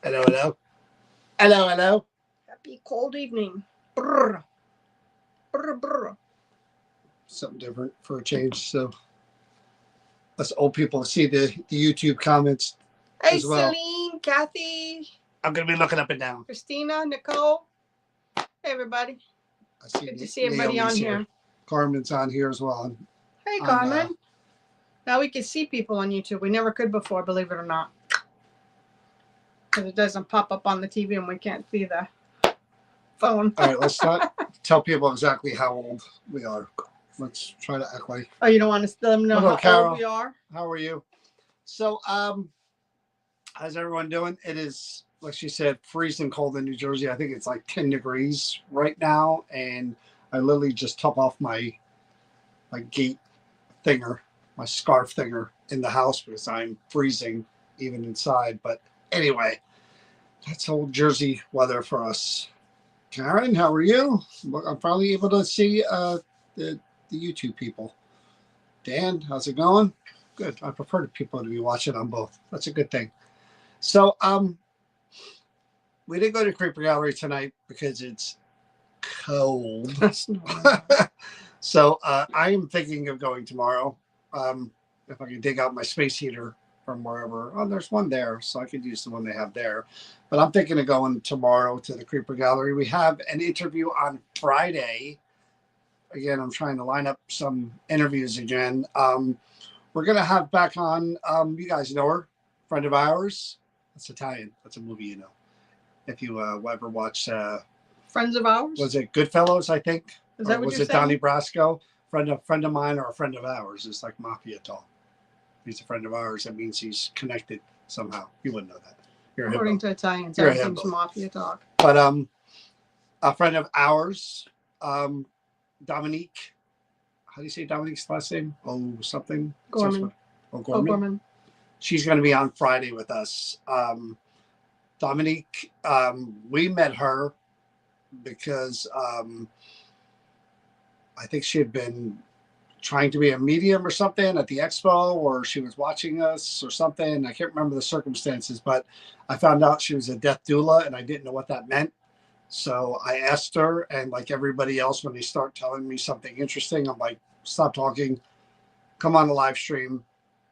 Hello, hello. Hello, hello. Happy cold evening. Brr, brr, brr. Something different for a change. So us old people see the YouTube comments Hey, as well. Celine, Kathy, I'm gonna be looking up and down. Christina, Nicole. Hey, everybody. I see Good to see everybody Naomi's on here. Carmen's on here as well. Hey, On, Carmen. Now we can see people on YouTube. We never could before, believe it or not. Because it doesn't pop up on the TV and we can't see the phone. All right, let's not tell people exactly how old we are. Let's try to act like. Oh, you don't want to let them know Hello, how Carol. old we are? How are you? So, how's everyone doing? It is, like she said, freezing cold in New Jersey. I think it's like 10 degrees right now, and I literally just took off my gate thinger, my scarf thinger in the house because I'm freezing even inside. But anyway, that's old Jersey weather for us. Karen, how are you? I'm finally able to see the YouTube people. Dan, how's it going? Good. I prefer people to be watching on both. That's a good thing. So, we didn't go to Creeper Gallery tonight because it's cold. So, I am thinking of going tomorrow. If I can dig out my space heater from wherever. Oh, there's one there, so I could use the one they have there. But I'm thinking of going tomorrow to the Creeper Gallery. We have an interview on Friday. Again, I'm trying to line up some interviews again. We're going to have back on, you guys know her, friend of ours. That's Italian. That's a movie, you know. If you ever watch... Friends of ours? Was it Goodfellas, I think? Is that or what was you're it saying? Donnie Brasco? Friend of mine or a friend of ours. It's like mafia talk. He's a friend of ours. That means he's connected somehow. You wouldn't know that. You're According to Italians, You're everything's mafia talk. But a friend of ours, Dominique. How do you say Dominique's last name? Oh, something. Gorman. Gorman. She's going to be on Friday with us. Dominique, we met her because I think she had been trying to be a medium or something at the expo, or she was watching us or something. I can't remember the circumstances, but I found out she was a death doula and I didn't know what that meant. So I asked her, and like everybody else, when they start telling me something interesting, I'm like, stop talking, come on the live stream,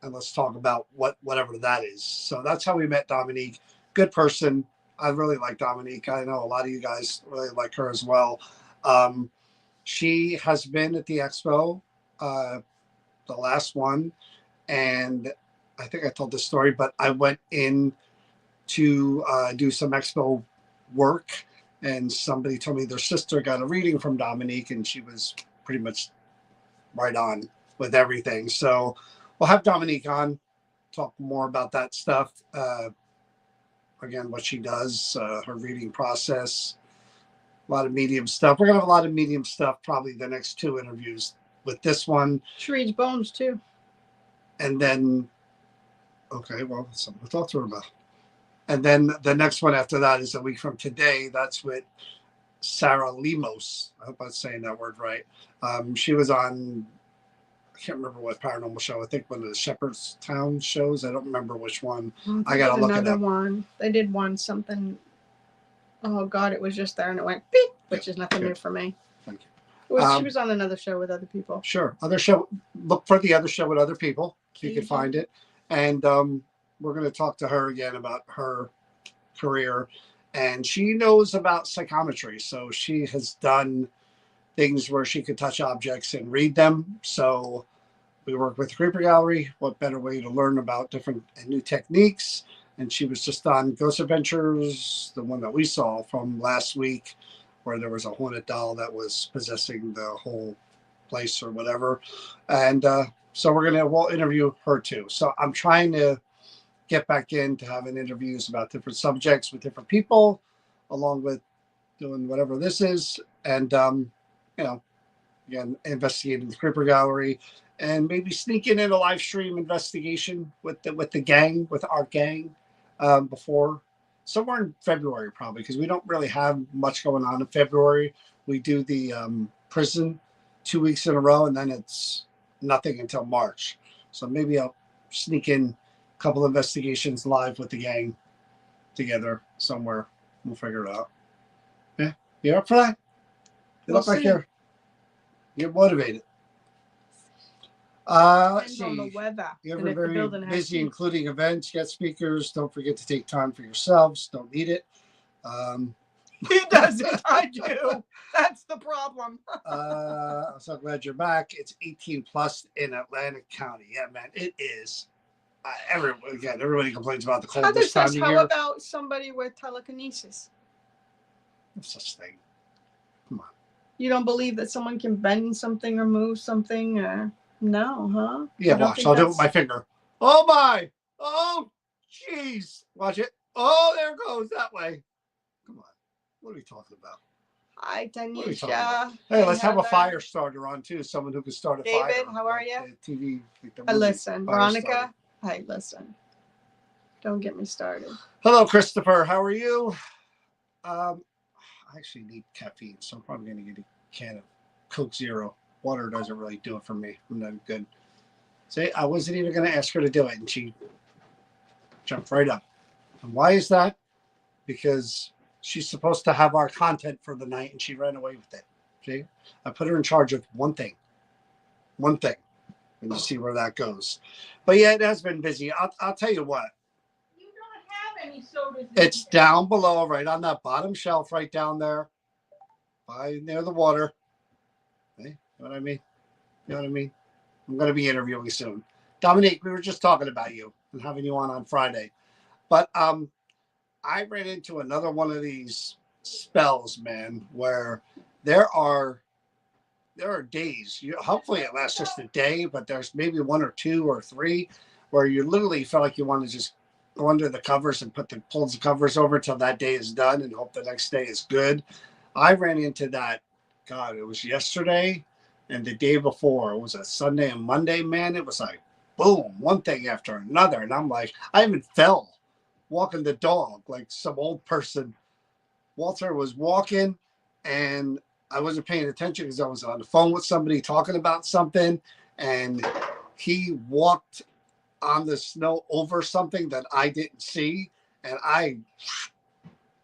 and let's talk about whatever that is. So that's how we met Dominique. Good person. I really like Dominique. I know a lot of you guys really like her as well. She has been at the expo, the last one, and I think I told this story, but I went in to do some expo work, and somebody told me their sister got a reading from Dominique, and she was pretty much right on with everything. So we'll have Dominique on, talk more about that stuff. Again, what she does, her reading process, a lot of medium stuff. We're going to have a lot of medium stuff, probably the next two interviews with this one. She reads bones too. And then, okay, well, that's something to talk to her about. And then the next one after that is a week from today. That's with Sarah Lemos. I hope I'm saying that word right. She was on, I can't remember what paranormal show. I think one of the Shepherdstown shows. I don't remember which one. I got to look it up. Another one. They did one something. Oh God, it was just there and it went beep, which is nothing new for me. Thank you. She was on another show with other people. Sure. Other show. Look for the other show with other people if you can find it. And we're going to talk to her again about her career. And she knows about psychometry. So she has done things where she could touch objects and read them. So we work with the Creeper Gallery. What better way to learn about different and new techniques? And she was just on Ghost Adventures, the one that we saw from last week, where there was a haunted doll that was possessing the whole place or whatever. And so we'll interview her too. So I'm trying to get back into having interviews about different subjects with different people, along with doing whatever this is. And, again, investigating the Creeper Gallery and maybe sneaking in a live stream investigation with the gang, with our gang, before somewhere in February, probably, because we don't really have much going on in February. We do the prison 2 weeks in a row, and then it's nothing until March. So maybe I'll sneak in a couple investigations live with the gang together somewhere. We'll figure it out. Yeah, you up for that? You We'll look like see. you're motivated. Let's Depends on the see. weather You're and if the very building has busy, heat. including events, guest speakers. Don't forget to take time for yourselves. Don't need it. He doesn't. I do. That's the problem. I'm so glad you're back. It's 18 plus in Atlantic County. Yeah, man, it is. Everybody complains about the cold Heather this time says, of how year. about somebody with telekinesis? No such thing. Come on. You don't believe that someone can bend something or move something? No, huh? Yeah, You don't watch. think I'll do it that's- with my finger. Oh my! Oh, jeez! Watch it. Oh, there it goes that way. Come on. What are we talking about? Hi, What are we talking about? Tanisha. Hey, let's have a Heather. fire starter on too. Someone who can start a fire. David, how are like you? the TV. Like the Hey, movie listen, fire Veronica. starter. Hey, listen. Don't get me started. Hello, Christopher. How are you? I actually need caffeine, so I'm probably going to get a can of Coke Zero. Water doesn't really do it for me. I'm not good. See, I wasn't even going to ask her to do it, and she jumped right up. And why is that? Because she's supposed to have our content for the night, and she ran away with it. See, I put her in charge of one thing, and you see where that goes. But yeah, it has been busy. I'll tell you what. You don't have any sodas. It's down below, right on that bottom shelf, right down there, by near the water. Hey, you know what I mean? You know what I mean? I'm going to be interviewing soon. Dominique, we were just talking about you and having you on Friday. But I ran into another one of these spells, man, where there are days. Hopefully it lasts just a day, but there's maybe one or two or three where you literally feel like you want to just go under the covers and pull the covers over till that day is done and hope the next day is good. I ran into that. God, it was yesterday and the day before. It was a Sunday and Monday, man. It was like boom, one thing after another, and I'm like, I even fell walking the dog like some old person. Walter was walking, and I wasn't paying attention because I was on the phone with somebody talking about something, and he walked on the snow over something that I didn't see, and I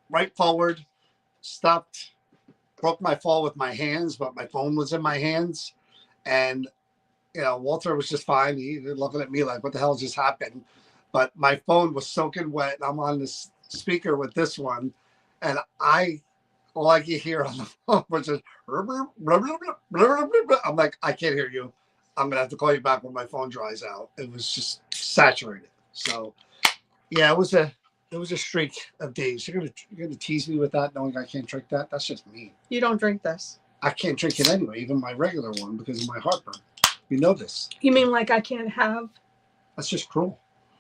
right forward stopped, broke my fall with my hands, but my phone was in my hands, and Walter was just fine. He was looking at me like, what the hell just happened? But my phone was soaking wet, and I'm on this speaker with this one, and all I can hear on the phone was just, I'm like, I can't hear you. I'm going to have to call you back when my phone dries out. It was just saturated. So, yeah, it was a streak of days. You're gonna tease me with that, knowing I can't drink that? That's just mean. You don't drink this. I can't drink it anyway, even my regular one, because of my heartburn. You know this. You mean like I can't have That's just cruel.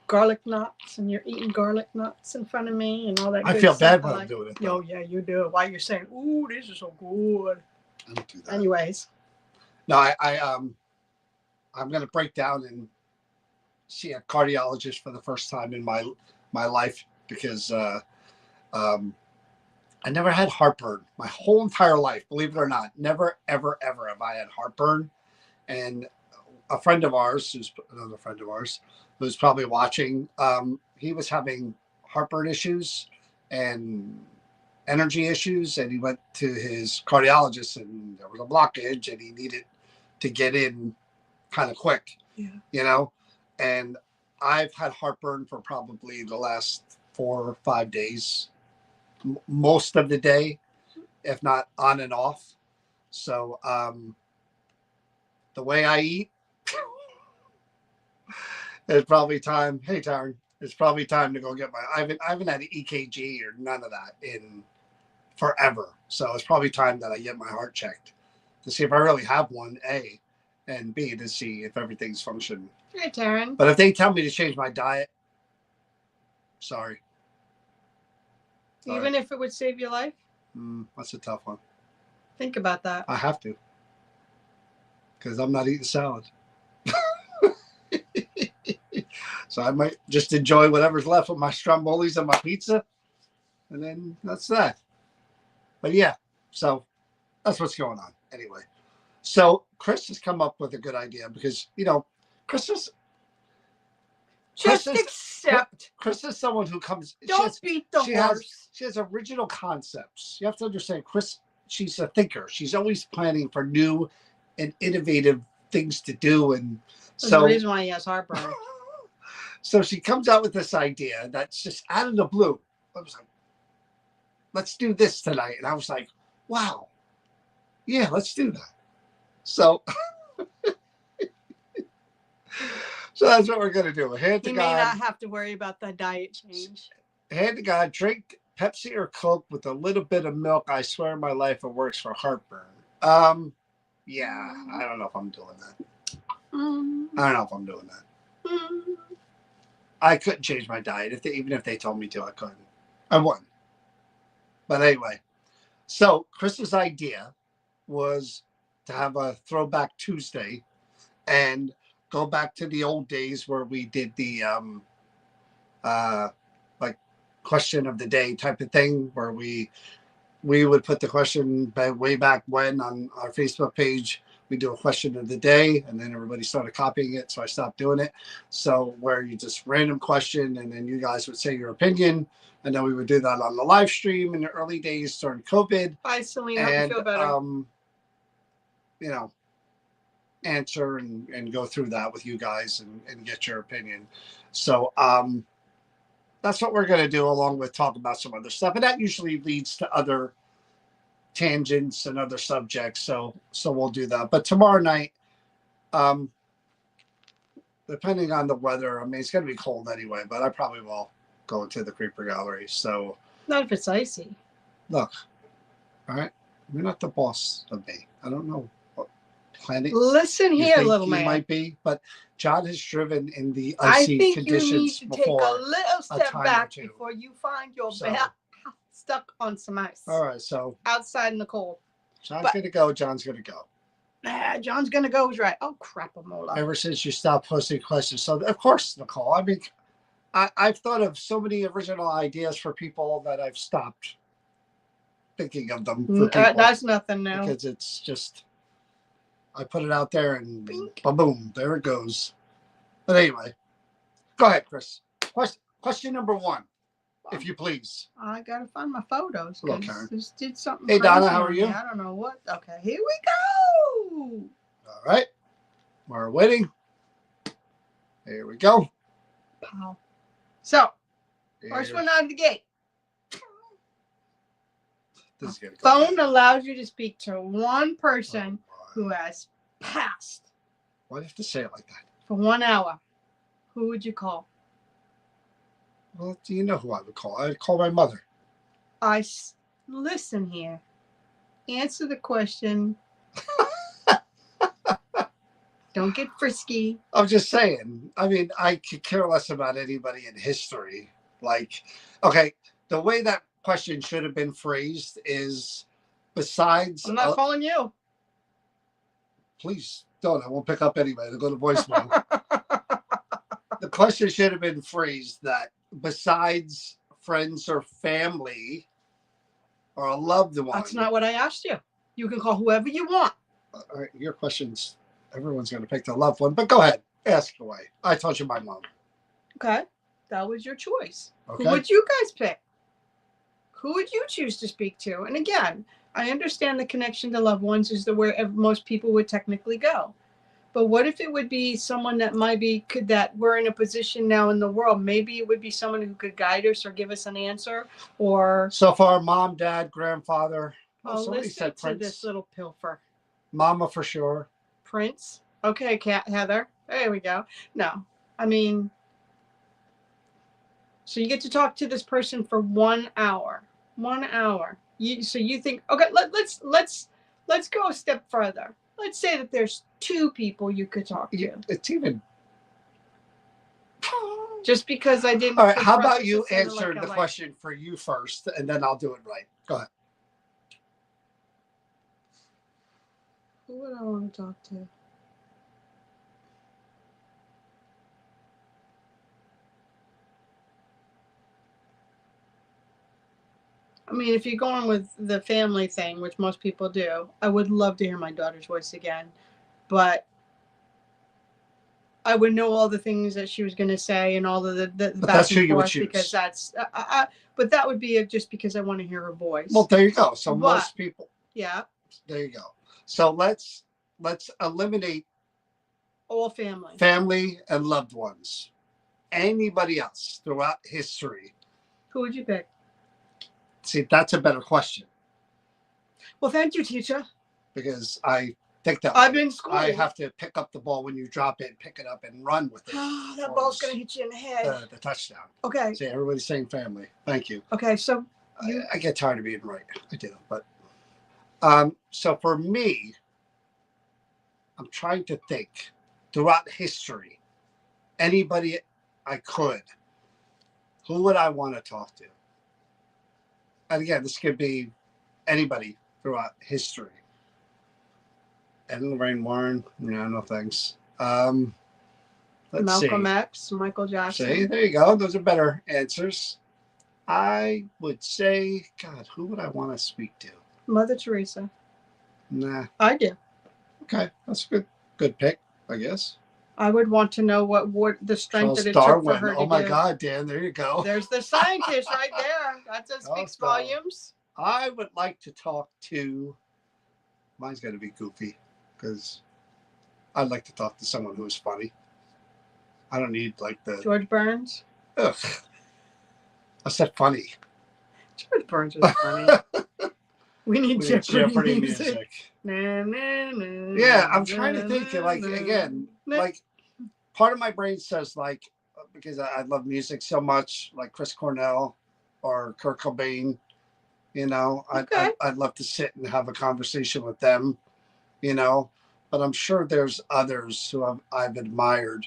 garlic nuts and you're eating garlic nuts in front of me and all that I good feel stuff? bad when I'm doing it. Oh, yeah, you do. Why you're saying, ooh, this is so good. I don't do that. Anyways. No, I'm going to break down and see a cardiologist for the first time in my life because I never had heartburn my whole entire life. Believe it or not, never, ever, ever have I had heartburn. And a friend of ours, another friend of ours, who's probably watching, he was having heartburn issues and energy issues, and he went to his cardiologist, and there was a blockage, and he needed to get in kind of quick. Yeah. And I've had heartburn for probably the last 4 or 5 days, most of the day, if not on and off. So the way I eat, it's probably time. Hey, Taryn, it's probably time to go get I haven't had an EKG or none of that in forever. So it's probably time that I get my heart checked to see if I really have one, A, and B, to see if everything's functioning. Hey, Taryn. But if they tell me to change my diet, sorry. Even if it would save your life? That's a tough one. Think about that. I have to. Because I'm not eating salad. So I might just enjoy whatever's left with my strombolis and my pizza. And then that's that. But yeah, so that's what's going on. Anyway. So Chris has come up with a good idea because, Chris is Just Chris is accept. Chris is someone who comes. Don't beat the horse. She has original concepts. You have to understand, Chris. She's a thinker. She's always planning for new and innovative things to do, and There's the so reason why he has heartburn. so she comes out with this idea that's just out of the blue. I was like, "Let's do this tonight," and I was like, "Wow, yeah, let's do that." So. So that's what we're gonna do. Hand to He God. may not have to worry about the diet change. Hand to God, drink Pepsi or Coke with a little bit of milk. I swear my life it works for heartburn. Yeah, I don't know if I'm doing that. I don't know if I'm doing that. I couldn't change my diet even if they told me to. I couldn't. I wouldn't. But anyway, so Chris's idea was to have a throwback Tuesday and go back to the old days where we did the like question of the day type of thing, where we would put the question way back when on our Facebook page. We do a question of the day, and then everybody started copying it, so I stopped doing it. So where you just random question, and then you guys would say your opinion, and then we would do that on the live stream in the early days during COVID. Bye, Selena. Hope And you feel better. you know, answer and go through that with you guys and get your opinion. So that's what we're going to do, along with talk about some other stuff, and that usually leads to other tangents and other subjects. So we'll do that. But tomorrow night, depending on the weather, I mean, it's going to be cold anyway, but I probably will go into the creeper gallery. So Not if it's icy. look, all right, you're not the boss of me. I don't know what planet Listen you here, think little you man. might be, but John has driven in the I icy think you need conditions to take before. a little step time or back two. before you find your So- belt stuck on some ice. All right, so Outside in the cold. John's going to go. John's going to go. John's gonna go is right. Oh crap, Amola. Ever since you stopped posting questions. So, of course, Nicole, I mean, I've thought of so many original ideas for people that I've stopped thinking of them for people. That's nothing new. Because it's just, I put it out there and Bink. boom, there it goes. But anyway, go ahead, Chris. Question number one, if you please. I gotta find my photos. Hello, Karen. This did something. Hey, Donna, crazy how on are me. you? I don't know what. Okay, here we go. All right. We're waiting. Here we go. Pow. So, first Here- one out of the gate. This is gonna go. Phone allows you to speak to one person who has passed Why do you have to say it like that? for 1 hour. Who would you call? Well, do you know who I would call? I'd call my mother. Listen here. Answer the question. Don't get frisky. I'm just saying. I mean, I could care less about anybody in history. Like, okay, the way that question should have been phrased is, besides, I'm not calling you. please don't. I won't pick up anyway. They'll go to voicemail. The question should have been phrased that besides friends or family or a loved one. That's not what I asked you. You can call whoever you want. All right, your questions. Everyone's going to pick their loved one, but go ahead, ask away. I told you my mom. Okay. That was your choice. Okay. Who would you guys pick? Who would you choose to speak to? And again, I understand the connection to loved ones is where most people would technically go. But what if it would be someone that that we're in a position now in the world? Maybe it would be someone who could guide us or give us an answer, or So far, mom, dad, grandfather. Somebody listen said to Prince. this little pilfer. Mama for sure. Prince. Okay, Heather. There we go. No, I mean, so you get to talk to this person for 1 hour. 1 hour. So you think, okay, let's go a step further. Let's say that there's 2 people you could talk to. It's even. Just because I didn't. All right. How about preface you this in answer like the question for you first, and then I'll do it right. Go ahead. Who would I want to talk to? I mean, if you're going with the family thing, which most people do, I would love to hear my daughter's voice again. But I would know all the things that she was going to say and all of the But back that's who and you would forth because choose. that's. But that would be just because I want to hear her voice. Well, there you go. So But- most people. Yeah, There you go. So let's eliminate all family. family and loved ones. Anybody else throughout history? Who would you pick? See, that's a better question Well, thank you, teacher. because I think that I've been schooled. I have to pick up the ball when you drop it, pick it up, and run with it. That ball's going to hit you in the head. The touchdown. Okay. See, everybody's saying family. Thank you. Okay, so I get tired of being right. I do, but so for me, I'm trying to think throughout history, anybody I could, who would I want to talk to? And again, this could be anybody throughout history. And Lorraine Warren, no thanks. Let's Malcolm see. X, Michael Jackson. See, there you go. Those are better answers. I would say, God, who would I want to speak to? Mother Teresa. Nah. I do. Okay, that's a good pick, I guess. I would want to know what the strength Charles that it Darwin. took for her to Oh my do. God, Dan, there you go. There's the scientist right there. That just speaks volumes. I would like to talk to. Mine's going to be goofy because I'd like to talk to someone who is funny. I don't need like the. George Burns. Ugh. I said funny. George Burns was funny. We need Jeopardy music. Na, na, na, Yeah, I'm trying to think. Like again, like part of my brain says like because I love music so much, like Chris Cornell or Kurt Cobain. You know, Okay. I'd love to sit and have a conversation with them. You know, but I'm sure there's others who I've admired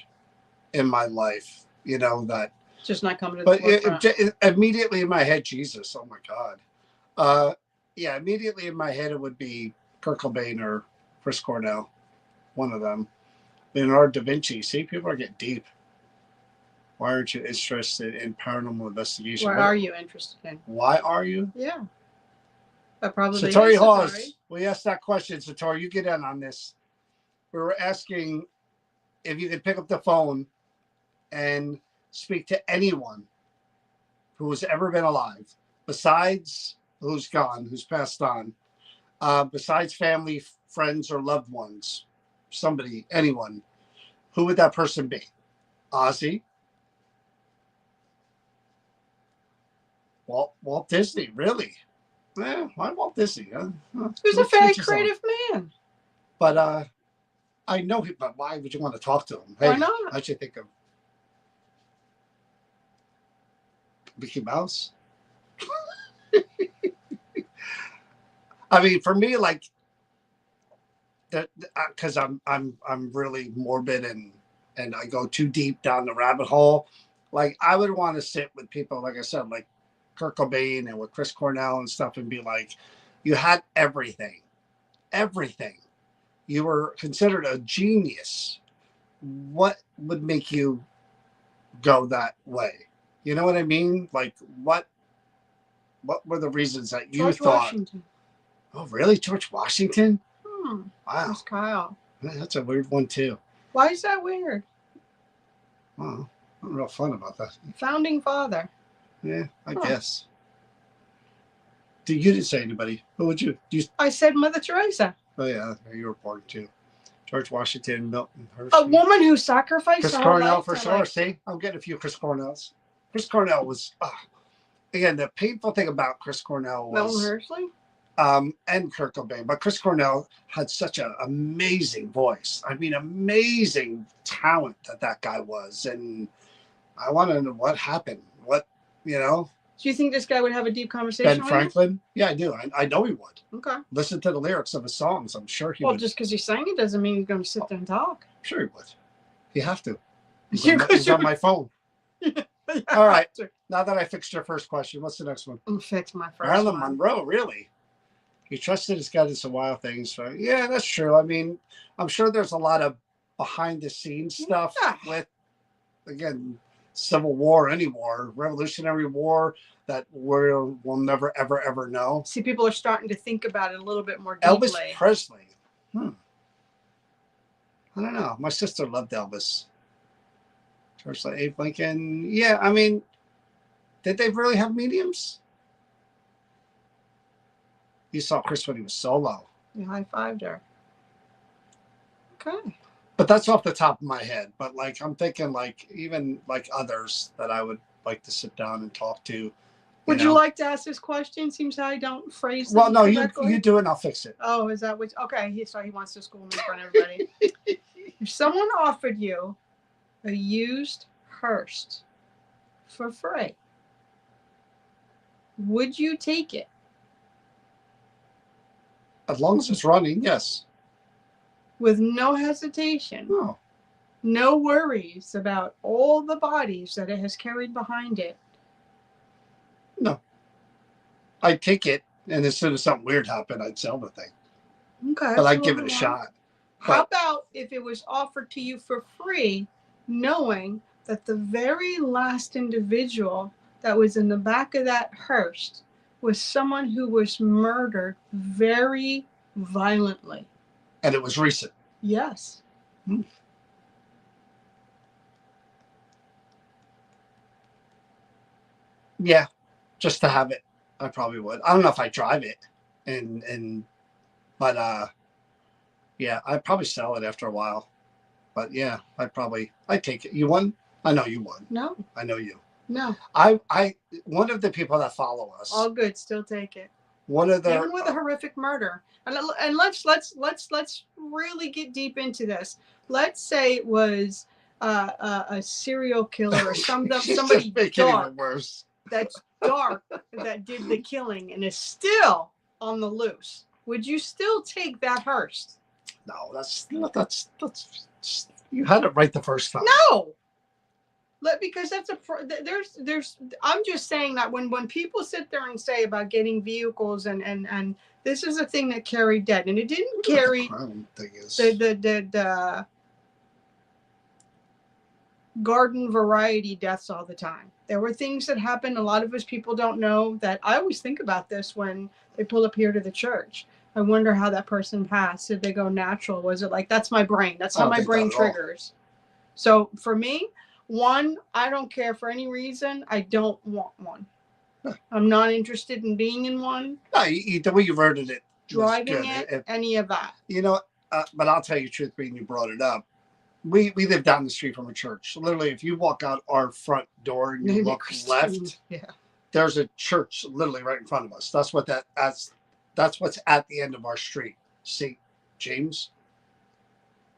in my life. You know that. Just not coming to the But forefront. immediately in my head, Jesus, oh my God. Yeah, immediately in my head, it would be Kurt Cobain or Chris Cornell, one of them. Leonardo da Vinci. See, people are getting deep. Why aren't you interested in paranormal investigation? What are you interested in? Why are you? Yeah. That probably Satori is Hawes, Satori. we asked that question. Satori, you get in on this. We were asking if you could pick up the phone and speak to anyone who has ever been alive, besides who's gone, who's passed on, besides family, friends, or loved ones, somebody, anyone, who would that person be? Ozzy? Walt Disney, really? Yeah, why Walt Disney? Who's a very creative man. But I know him, but why would you want to talk to him? Hey, Why not? I should think of Mickey Mouse. I mean, for me, like that, because I'm really morbid and I go too deep down the rabbit hole. Like I would want to sit with people, like I said, like Kurt Cobain and with Chris Cornell and stuff, and be like, you had everything. You were considered a genius. What would make you go that way? You know what I mean? Like what were the reasons that you George thought? Washington. Oh, really? George Washington? Wow. That's Kyle. That's a weird one too. Why is that weird? Wow. I'm real fun about that. Founding father. Yeah, I guess. You didn't say anybody. Who would you? I said Mother Teresa. Oh yeah, you were born too. George Washington, Milton Hershey. A woman who sacrificed Chris her Cornell life for to, sure. like, See, I'm getting a few Chris Cornells. Chris Cornell was again the painful thing about Chris Cornell Milton was Hershey. And Kurt Cobain, but Chris Cornell had such an amazing voice. I mean, amazing talent that guy was, and I want to know what happened. What you know. Do you think this guy would have a deep conversation Ben with Franklin? Yeah, I do. I know he would. you? Okay. Listen to the lyrics of his songs. I'm sure he Well, would. just because he sang it doesn't mean he's going to sit there and talk. I'm sure he would. You have to. You He's on my phone. Yeah, All right. Now that I fixed your first question, what's the next one? I'm fix my first Marilyn one. Monroe, really? He trusted his gut in some wild things. So, yeah, that's true. I mean, I'm sure there's a lot of behind the scenes stuff with, again, Civil War, any war, Revolutionary War that we'll never, ever, ever know. See, people are starting to think about it a little bit more deeply. Elvis Presley. I don't know. My sister loved Elvis. Torchlight Abe Lincoln. Yeah, I mean, did they really have mediums? You saw Chris when he was solo. You high-fived her. Okay. But that's off the top of my head. But like, I'm thinking like even like others that I would like to sit down and talk to. Would you like to ask this question? Seems I don't phrase them Well, no, correctly. you do it and I'll fix it. Oh, is that what? Okay, so he wants to school me in front of everybody. If someone offered you a used Hearst for free, would you take it? As long as it's running, yes. With no hesitation. No. No worries about all the bodies that it has carried behind it. No. I'd take it, and as soon as something weird happened, I'd sell the thing. Okay. But I'd give it a shot. How about if it was offered to you for free, knowing that the very last individual that was in the back of that Hearst was someone who was murdered very violently? And it was recent. Yes. Yeah, just to have it, I probably would. I don't know if I drive it, but yeah, I'd probably sell it after a while. But yeah, I'd take it. You won? I know you won. No. I know you. No. One of the people that follow us. All good. Still take it. One of the even with a horrific murder, and let's really get deep into this. Let's say it was a serial killer or somebody dark. Worse. That's dark that did the killing and is still on the loose. Would you still take that Hearst? No, that's you had it right the first time. No. Because there's I'm just saying that when people sit there and say about getting vehicles and this is a thing that carried dead, and it didn't carry the garden variety deaths all the time. There were things that happened. A lot of us people don't know that. I always think about this when they pull up here to the church. I wonder how that person passed. Did they go natural? Was it like, that's my brain? That's how my brain triggers. So for me, one, I don't care for any reason. I don't want one. I'm not interested in being in one. No, the way you worded it. Driving it, any of that. You know, but I'll tell you the truth, being you brought it up. We live down the street from a church. Literally, if you walk out our front door and you look left, there's a church literally right in front of us. That's what's at the end of our street. St. James.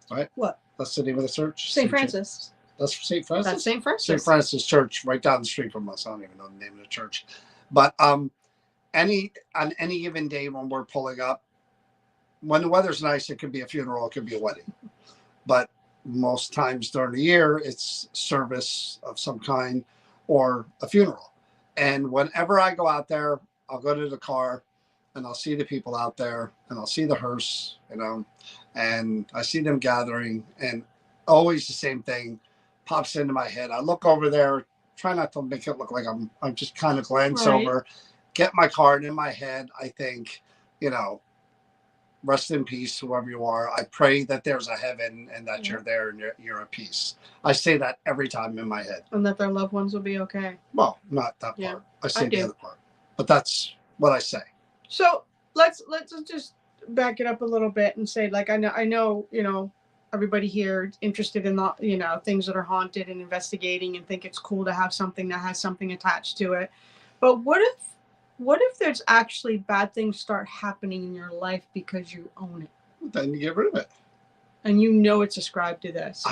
Right? What? That's the name of the church? St. Francis. That's St. Francis? That's St. Francis. St. Francis Church, right down the street from us. I don't even know the name of the church. But on any given day when we're pulling up, when the weather's nice, it could be a funeral, it could be a wedding. But most times during the year, it's service of some kind or a funeral. And whenever I go out there, I'll go to the car and I'll see the people out there and I'll see the hearse, and I see them gathering, and always the same thing pops into my head. I look over there, try not to make it look like I'm just kind of glance over, get my card in my head. I think, rest in peace, whoever you are. I pray that there's a heaven and that you're there and you're at peace. I say that every time in my head. And that their loved ones will be okay. Well, not that part. I say the other part. But that's what I say. So let's just back it up a little bit and say, like, I know, everybody here is interested in the, things that are haunted and investigating and think it's cool to have something that has something attached to it. But what if there's actually bad things start happening in your life because you own it? Then you get rid of it. And it's ascribed to this.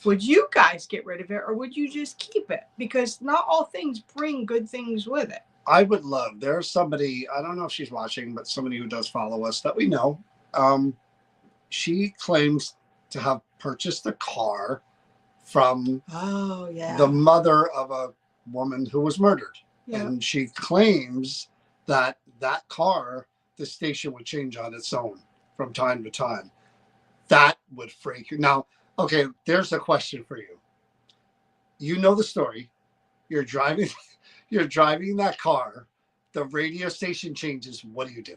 Would you guys get rid of it, or would you just keep it? Because not all things bring good things with it. I would love. There's somebody, I don't know if she's watching, but somebody who does follow us that we know. She claims to have purchased a car from the mother of a woman who was murdered. Yeah. And she claims that car, the station would change on its own from time to time. That would freak you. Now, okay, there's a question for you. You know the story. You're driving that car. The radio station changes. What do you do?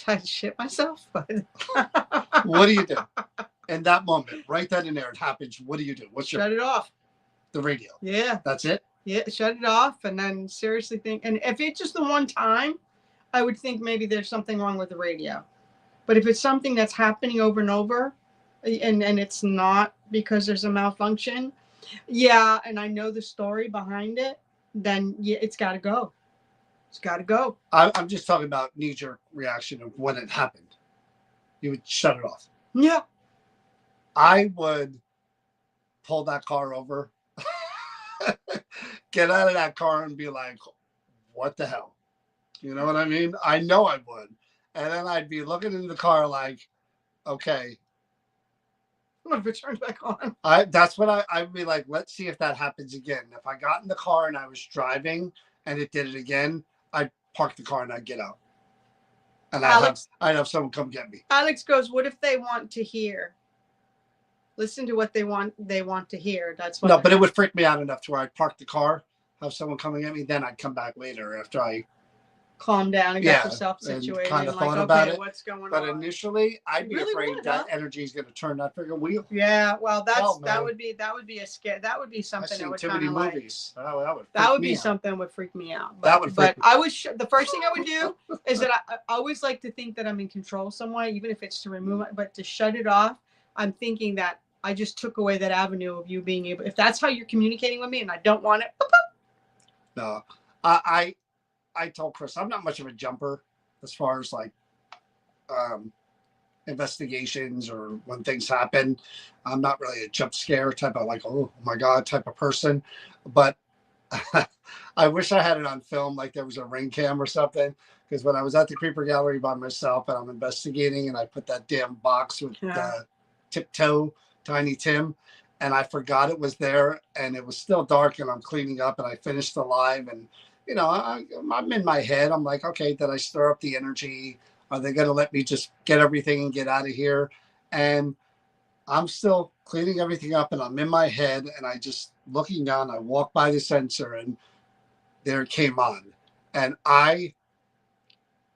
I shit myself. What do you do? In that moment, right then and there, it happens. What do you do? What's your Shut it off. the radio? Yeah. That's it. Yeah. Shut it off, and then seriously think. And if it's just the one time, I would think maybe there's something wrong with the radio. But if it's something that's happening over and over, and it's not because there's a malfunction, yeah, and I know the story behind it, then yeah, it's got to go. It's got to go. I'm just talking about knee-jerk reaction of when it happened. You would shut it off. Yeah. I would pull that car over, get out of that car and be like, what the hell? You know what I mean? I know I would. And then I'd be looking in the car like, okay. What if it turns back on? That's what I'd be like, let's see if that happens again. If I got in the car and I was driving and it did it again, I'd park the car and I'd get out. And I'd have someone come get me. Alex goes, what if they want to hear? Listen to what they want to hear. That's what. No, but it would freak me out enough to where I'd park the car, have someone coming at me, then I'd come back later after I calm down and get yourself situated. Kind of like, thought about it. What's going on? But initially, I'd be really afraid would, that energy is going to turn that freaking wheel. Yeah, well, that would be a scare. That would be I've something seen that would too kind many of like. movies. That would be something that would freak me out. But, that would freak me. I was the first thing I would do is that I always like to think that I'm in control some way, even if it's to remove it, but to shut it off. I'm thinking that I just took away that avenue of you being able. If that's how you're communicating with me, and I don't want it. Boop, boop. No, I told Chris I'm not much of a jumper as far as like investigations or when things happen. I'm not really a jump scare type of like, oh my God type of person. But I wish I had it on film, like there was a ring cam or something. Because when I was at the Creeper Gallery by myself and I'm investigating and I put that damn box with the tiptoe Tiny Tim and I forgot it was there and it was still dark and I'm cleaning up and I finished the live and you know, I'm in my head. I'm like, okay, did I stir up the energy? Are they going to let me just get everything and get out of here? And I'm still cleaning everything up and I'm in my head and I just looking down, I walk by the sensor and there it came on. And I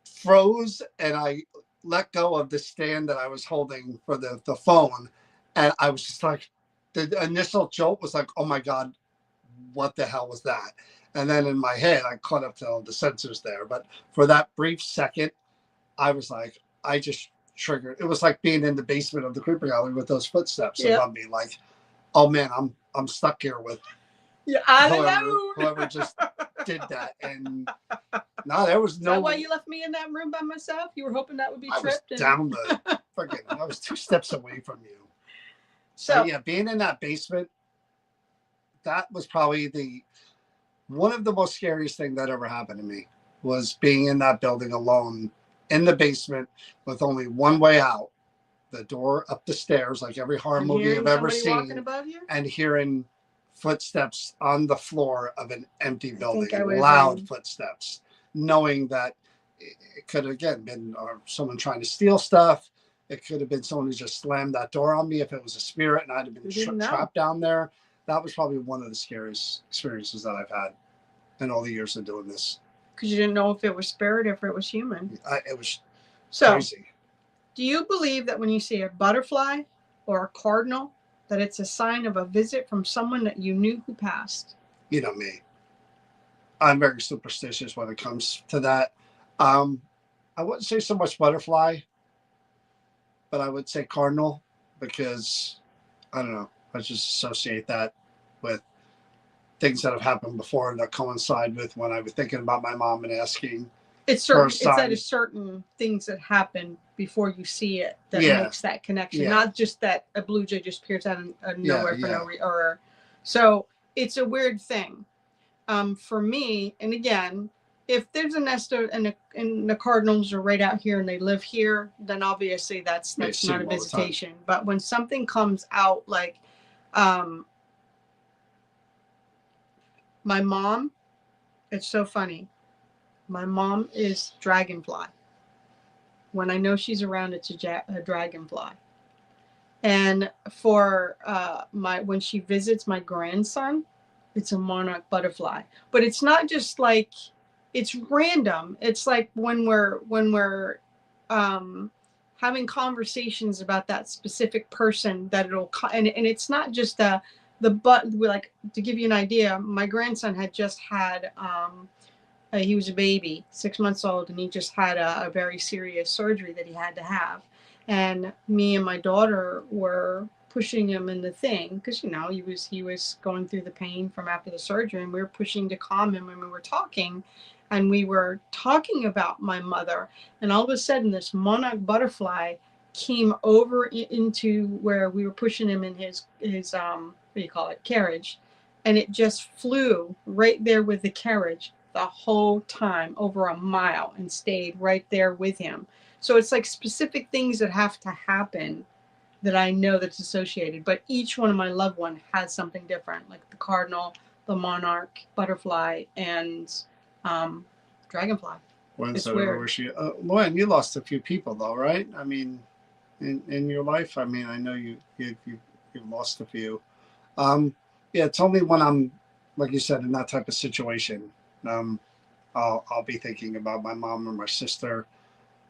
froze and I let go of the stand that I was holding for the phone. And I was just like, the initial jolt was like, oh my God, what the hell was that? And then in my head, I caught up to all the sensors there. But for that brief second, I was like, I just triggered. It was like being in the basement of the Creeper Gallery with those footsteps above me. Like, oh man, I'm stuck here with whoever just did that. And no, there was no. Is that why you left me in that room by myself? You were hoping that would be tripped. I was down the freaking. I was 2 steps away from you. So yeah, being in that basement, that was probably one of the most scariest thing that ever happened to me was being in that building alone in the basement with only one way out, the door up the stairs, like every horror movie I've ever seen, and hearing footsteps on the floor of an empty building, loud footsteps, knowing that it could have again been someone trying to steal stuff. It could have been someone who just slammed that door on me if it was a spirit and I'd have been trapped down there. That was probably one of the scariest experiences that I've had in all the years of doing this. Because you didn't know if it was spirit or if it was human. It was crazy. Do you believe that when you see a butterfly or a cardinal, that it's a sign of a visit from someone that you knew who passed? You know me. I'm very superstitious when it comes to that. I wouldn't say so much butterfly, but I would say cardinal because, I don't know, I just associate that with things that have happened before that coincide with when I was thinking about my mom and asking. It's that is certain things that happen before you see it that makes that connection. Not just that a blue jay just appears out of nowhere for no reason. So it's a weird thing. For me, and again, if there's a nest and the cardinals are right out here and they live here, then obviously that's not a visitation. But when something comes out like my mom, it's so funny. My mom is dragonfly. When I know she's around, it's a dragonfly. And for when she visits my grandson, it's a monarch butterfly. But it's not just like it's random. It's like when we're having conversations about that specific person that and it's not just like, to give you an idea, my grandson had just had he was a baby, 6 months old, and he just had a very serious surgery that he had to have. And me and my daughter were pushing him in the thing because he was going through the pain from after the surgery, and we were pushing to calm him, and we were talking, about my mother, and all of a sudden this monarch butterfly came over into where we were pushing him in his what do you call it, carriage, and it just flew right there with the carriage the whole time, over a mile, and stayed right there with him. So it's like specific things that have to happen that I know that's associated, but each one of my loved one has something different, like the cardinal, the monarch, butterfly, and dragonfly. When's that ever wish you? Luann, you lost a few people though, right? I mean, in your life. I mean, I know you've lost a few. Yeah, it's only when I'm, like you said, in that type of situation. I'll be thinking about my mom or my sister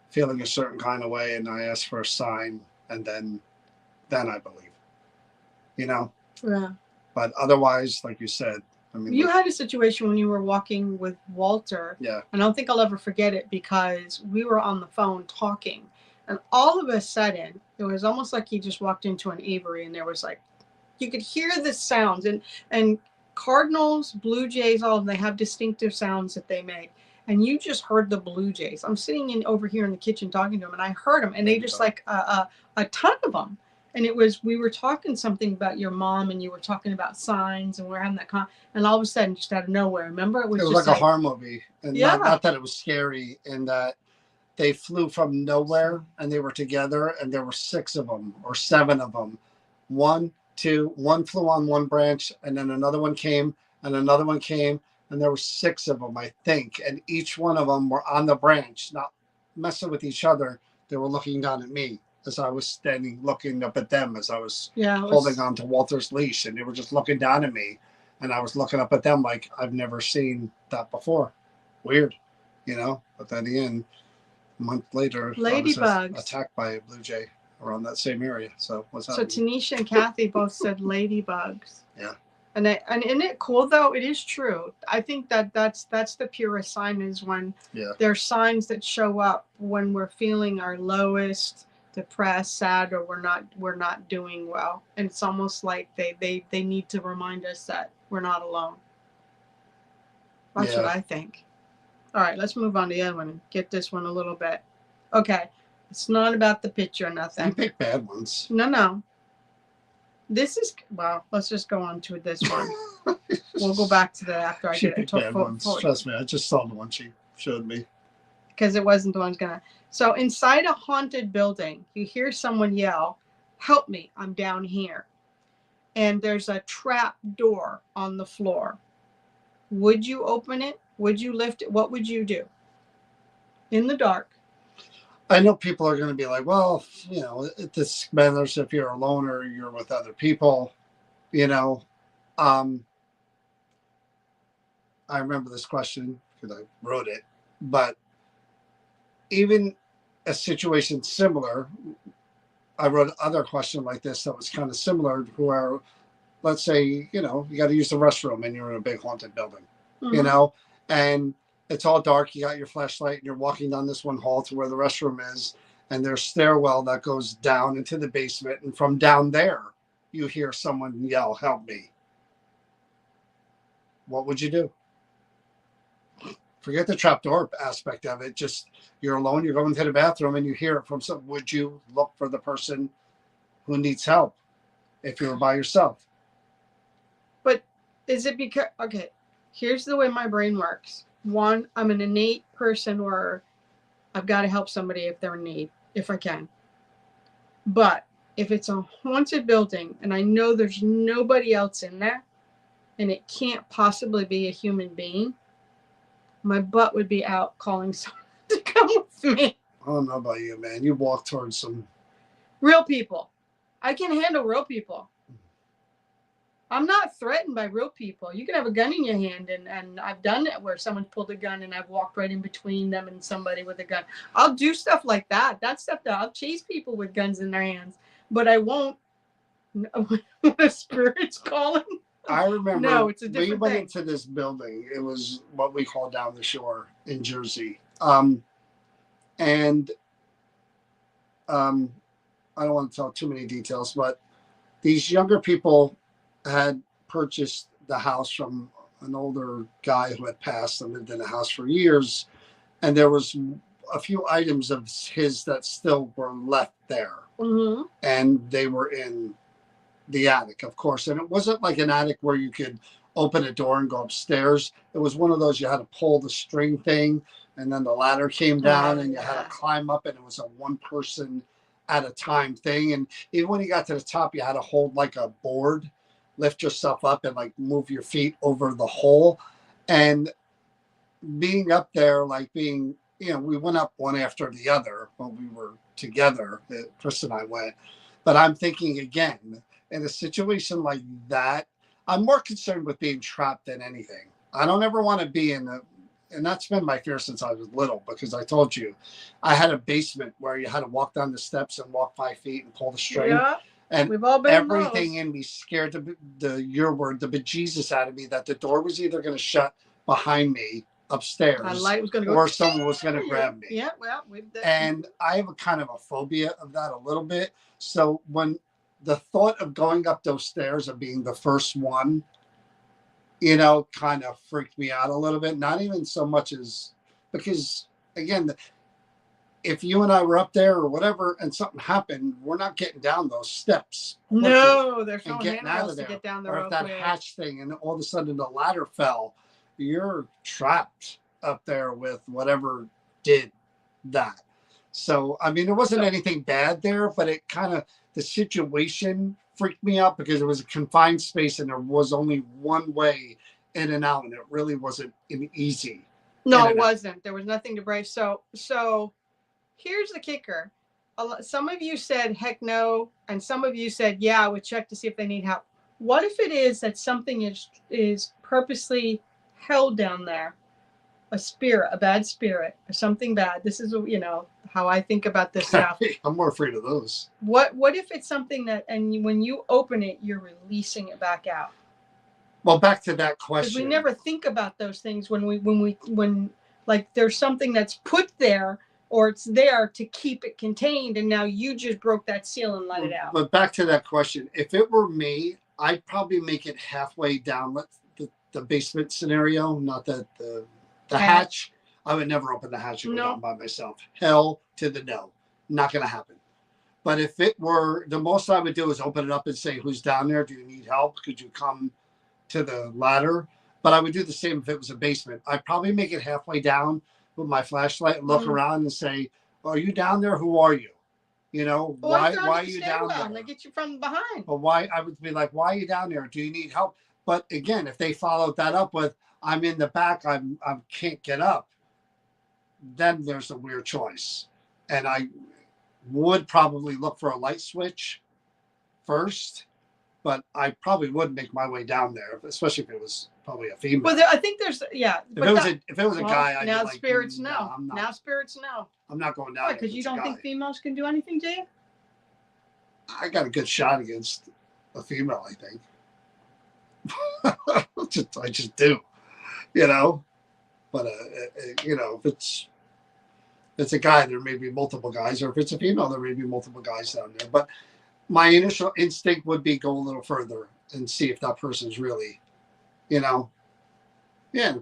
feeling a certain kind of way, and I ask for a sign, and then I believe, Yeah. But otherwise, like you said, I mean, you had a situation when you were walking with Walter. Yeah. And I don't think I'll ever forget it, because we were on the phone talking, and all of a sudden it was almost like he just walked into an aviary, and there was like, you could hear the sounds, and cardinals, blue jays, all of them, they have distinctive sounds that they make, and you just heard the blue jays. I'm sitting over here in the kitchen talking to them, and I heard them, and they just like a ton of them. And we were talking something about your mom, and you were talking about signs, and we're having that and all of a sudden, just out of nowhere, remember, it was just like a horror movie, and yeah. not that it was scary, and that they flew from nowhere, and they were together, and there were 6 of them or 7 of them. One flew on one branch, and then another one came, and another one came, and there were 6 of them, I think, and each one of them were on the branch, not messing with each other. They were looking down at me as I was standing, looking up at them as I was holding on to Walter's leash, and they were just looking down at me, and I was looking up at them like I've never seen that before. Weird, But then the end, a month later, ladybugs. I was attacked by a blue jay around that same area. So what's that? So Tanisha and Kathy both said ladybugs. Yeah. And isn't it cool though? It is true. I think that's the purest sign, is when there's signs that show up when we're feeling our lowest, depressed, sad, or we're not doing well. And it's almost like they need to remind us that we're not alone. That's what I think. All right, let's move on to the other one and get this one a little bit. Okay. It's not about the picture or nothing. You pick bad ones. No. This is, well, let's just go on to this one. We'll go back to that after I get it. Bad ones. Trust me, I just saw the one she showed me. Because it wasn't the one gonna. So inside a haunted building, you hear someone yell, "Help me, I'm down here." And there's a trap door on the floor. Would you open it? Would you lift it? What would you do? In the dark. I know people are going to be like, well, this matters if you're alone or you're with other people, I remember this question because I wrote it, but even a situation similar, I wrote another question like this that was kind of similar, where, let's say, you got to use the restroom and you're in a big haunted building, and it's all dark. You got your flashlight and you're walking down this one hall to where the restroom is, and there's a stairwell that goes down into the basement. And from down there, you hear someone yell, "Help me." What would you do? Forget the trapdoor aspect of it. Just, you're alone, you're going to the bathroom, and you hear it from someone. Would you look for the person who needs help if you were by yourself? But is it because, okay, here's the way my brain works. One, I'm an innate person where I've got to help somebody if they're in need, if I can. But if it's a haunted building and I know there's nobody else in there and it can't possibly be a human being, my butt would be out calling someone to come with me. I don't know about you, man. You walk towards some real people. I can handle real people. I'm not threatened by real people. You can have a gun in your hand, and I've done it where someone's pulled a gun and I've walked right in between them and somebody with a gun. I'll do stuff like that. That's stuff that I'll chase people with guns in their hands, but I won't when a spirit's calling. I remember No, it's a we different went thing. into this building. It was what we call down the shore in Jersey. And I don't want to tell too many details, but these younger people had purchased the house from an older guy who had passed and lived in the house for years. And there was a few items of his that still were left there. Mm-hmm. And they were in the attic, of course. And it wasn't like an attic where you could open a door and go upstairs. It was one of those you had to pull the string thing, and then the ladder came down, and you had to climb up, and it was a one person at a time thing. And even when you got to the top, you had to hold like a board, lift yourself up, and like move your feet over the hole. And being up there, like being, we went up one after the other when we were together. Chris and I went. But I'm thinking again, in a situation like that, I'm more concerned with being trapped than anything. I don't ever want to be and that's been my fear since I was little, because I told you, I had a basement where you had to walk down the steps and walk 5 feet and pull the string. Yeah, and we've all been everything in me scared the bejesus out of me that the door was either going to shut behind me upstairs, a light was going to go, or someone was going to grab me. Yeah, well, and I have a kind of a phobia of that a little bit. So when the thought of going up those stairs and being the first one, kind of freaked me out a little bit. Not even so much as, because again, if you and I were up there or whatever and something happened, we're not getting down those steps. No, there's no getting out handrails of there. to get down there. Or if that hatch thing and all of a sudden the ladder fell, you're trapped up there with whatever did that. So, I mean, there wasn't anything bad there, but it kind of, the situation freaked me out because it was a confined space and there was only one way in and out, and it really wasn't an easy. No, it wasn't. There was nothing to brace. So here's the kicker. Some of you said heck no, and some of you said yeah, I would check to see if they need help. What if it is that something is purposely held down there? A spirit, a bad spirit, or something bad. This is, how I think about this now. I'm more afraid of those. What if it's something that, and when you open it, you're releasing it back out? Well, back to that question. Because we never think about those things when like there's something that's put there, or it's there to keep it contained, and now you just broke that seal and let it out. But back to that question, if it were me, I'd probably make it halfway down. The basement scenario, not the hatch. I would never open the hatch and go down by myself. Hell to the no. Not going to happen. But if it were, the most I would do is open it up and say, who's down there? Do you need help? Could you come to the ladder? But I would do the same if it was a basement. I'd probably make it halfway down with my flashlight and look around and say, are you down there? Who are you? Why are you down there? They get you from behind. But why? I would be like, why are you down there? Do you need help? But again, if they followed that up with, I'm in the back, I can't get up, then there's a weird choice. And I would probably look for a light switch first, but I probably would make my way down there, especially if it was probably a female. Well, I think there's, yeah. If it was a guy, I'd now be like, spirits know. I'm not. Now spirits know. I'm not going down there. Because you don't think females can do anything to you? I got a good shot against a female, I think. I just do, But if it's a guy, there may be multiple guys, or if it's a female, there may be multiple guys down there. But my initial instinct would be go a little further and see if that person's really, they're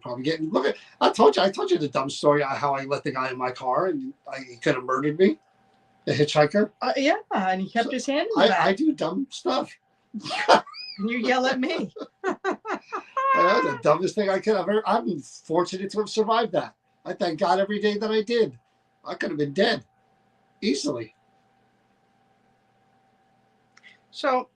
probably getting. Look, I told you the dumb story how I let the guy in my car and he could have murdered me, the hitchhiker. Yeah, and he kept his hand in the back. I do dumb stuff. And you yell at me. That's the dumbest thing I could have ever. I'm fortunate to have survived that. I thank God every day that I did. I could have been dead easily. So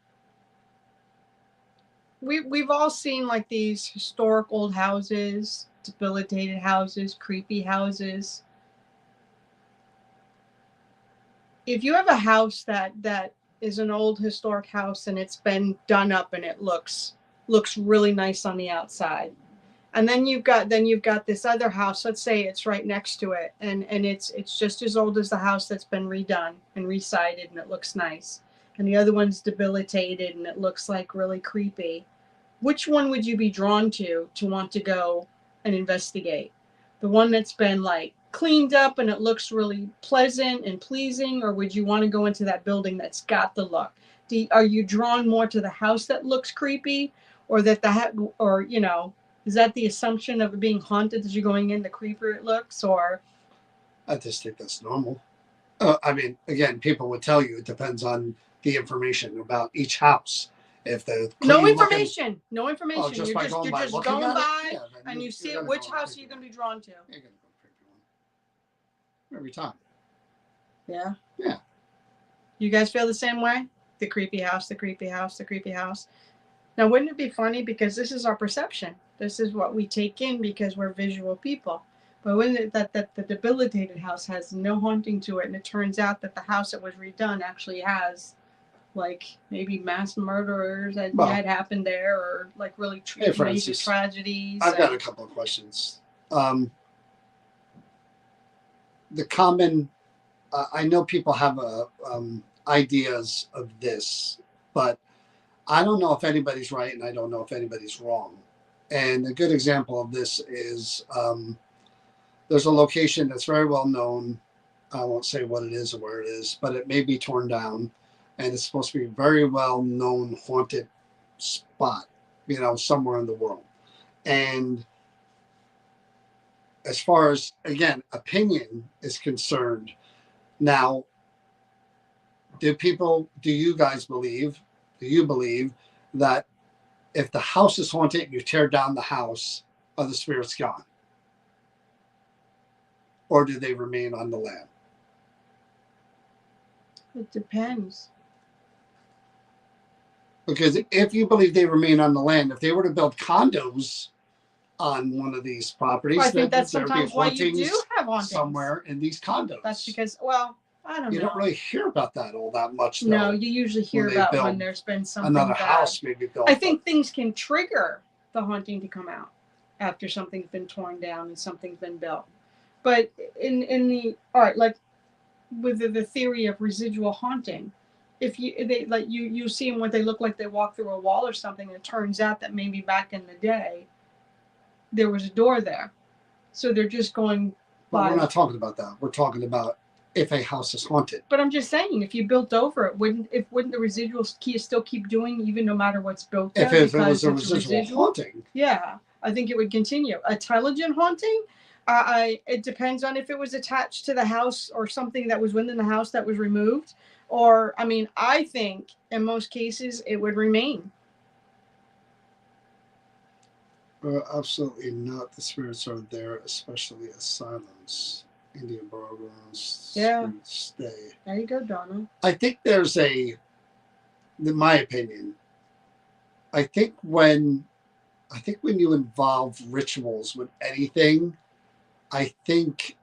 we've all seen like these historic old houses, debilitated houses, creepy houses. If you have a house that is an old historic house and it's been done up and it looks looks really nice on the outside. And then you've got this other house. Let's say it's right next to it, and it's just as old as the house that's been redone and resided, and it looks nice. And the other one's debilitated, and it looks like really creepy. Which one would you be drawn to want to go and investigate? The one that's been like cleaned up and it looks really pleasant and pleasing, or would you want to go into that building that's got the look? Are you drawn more to the house that looks creepy, or that or is that the assumption of it being haunted as you're going in, the creepier it looks, or? I just think that's normal. I mean, again, people would tell you it depends on the information about each house. If the No information, no oh, information. just You're by just going you're by just looking going at it, by, yeah, then and you see you're it. gonna Which go on a house are creepy you going one. to be drawn to? You're gonna go creepy one every time. Yeah. Yeah. You guys feel the same way? The creepy house, the creepy house, the creepy house. Now, wouldn't it be funny, because this is our perception? This is what we take in because we're visual people. But wouldn't it that the debilitated house has no haunting to it, and it turns out that the house that was redone actually has, like, maybe mass murderers that Well, had happened there, or like really Hey, major Francis, tragedies. I've got a couple of questions. The common, I know people have ideas of this, but I don't know if anybody's right and I don't know if anybody's wrong. And a good example of this is there's a location that's very well known. I won't say what it is or where it is, but it may be torn down, and it's supposed to be a very well known haunted spot, somewhere in the world. And as far as, again, opinion is concerned, now, do you guys believe, do you believe that if the house is haunted and you tear down the house, are the spirits gone? Or do they remain on the land? It depends. Because if you believe they remain on the land, if they were to build condos on one of these properties, well, I think that's there'd be sometimes why you do have hauntings somewhere in these condos. That's because, well, I don't know. You don't really hear about that all that much, though. No, you usually hear about when there's been something another bad. house maybe built. I think things can trigger the haunting to come out after something's been torn down and something's been built. But in the art, like with the theory of residual haunting, if you see them when they look like they walk through a wall or something, and it turns out that maybe back in the day there was a door there, so they're just going. But we're not talking about that. We're talking about if a house is haunted. But I'm just saying, if you built over it, wouldn't the residual still keep doing, even no matter what's built there? If it was a residual haunting. Yeah, I think it would continue. Intelligent haunting, it depends on if it was attached to the house or something that was within the house that was removed. Or, I mean, I think in most cases it would remain. Absolutely not. The spirits are there, especially asylums, Indian burial grounds. Yeah. Stay. There you go, Donna. I think there's in my opinion, I think when you involve rituals with anything, I think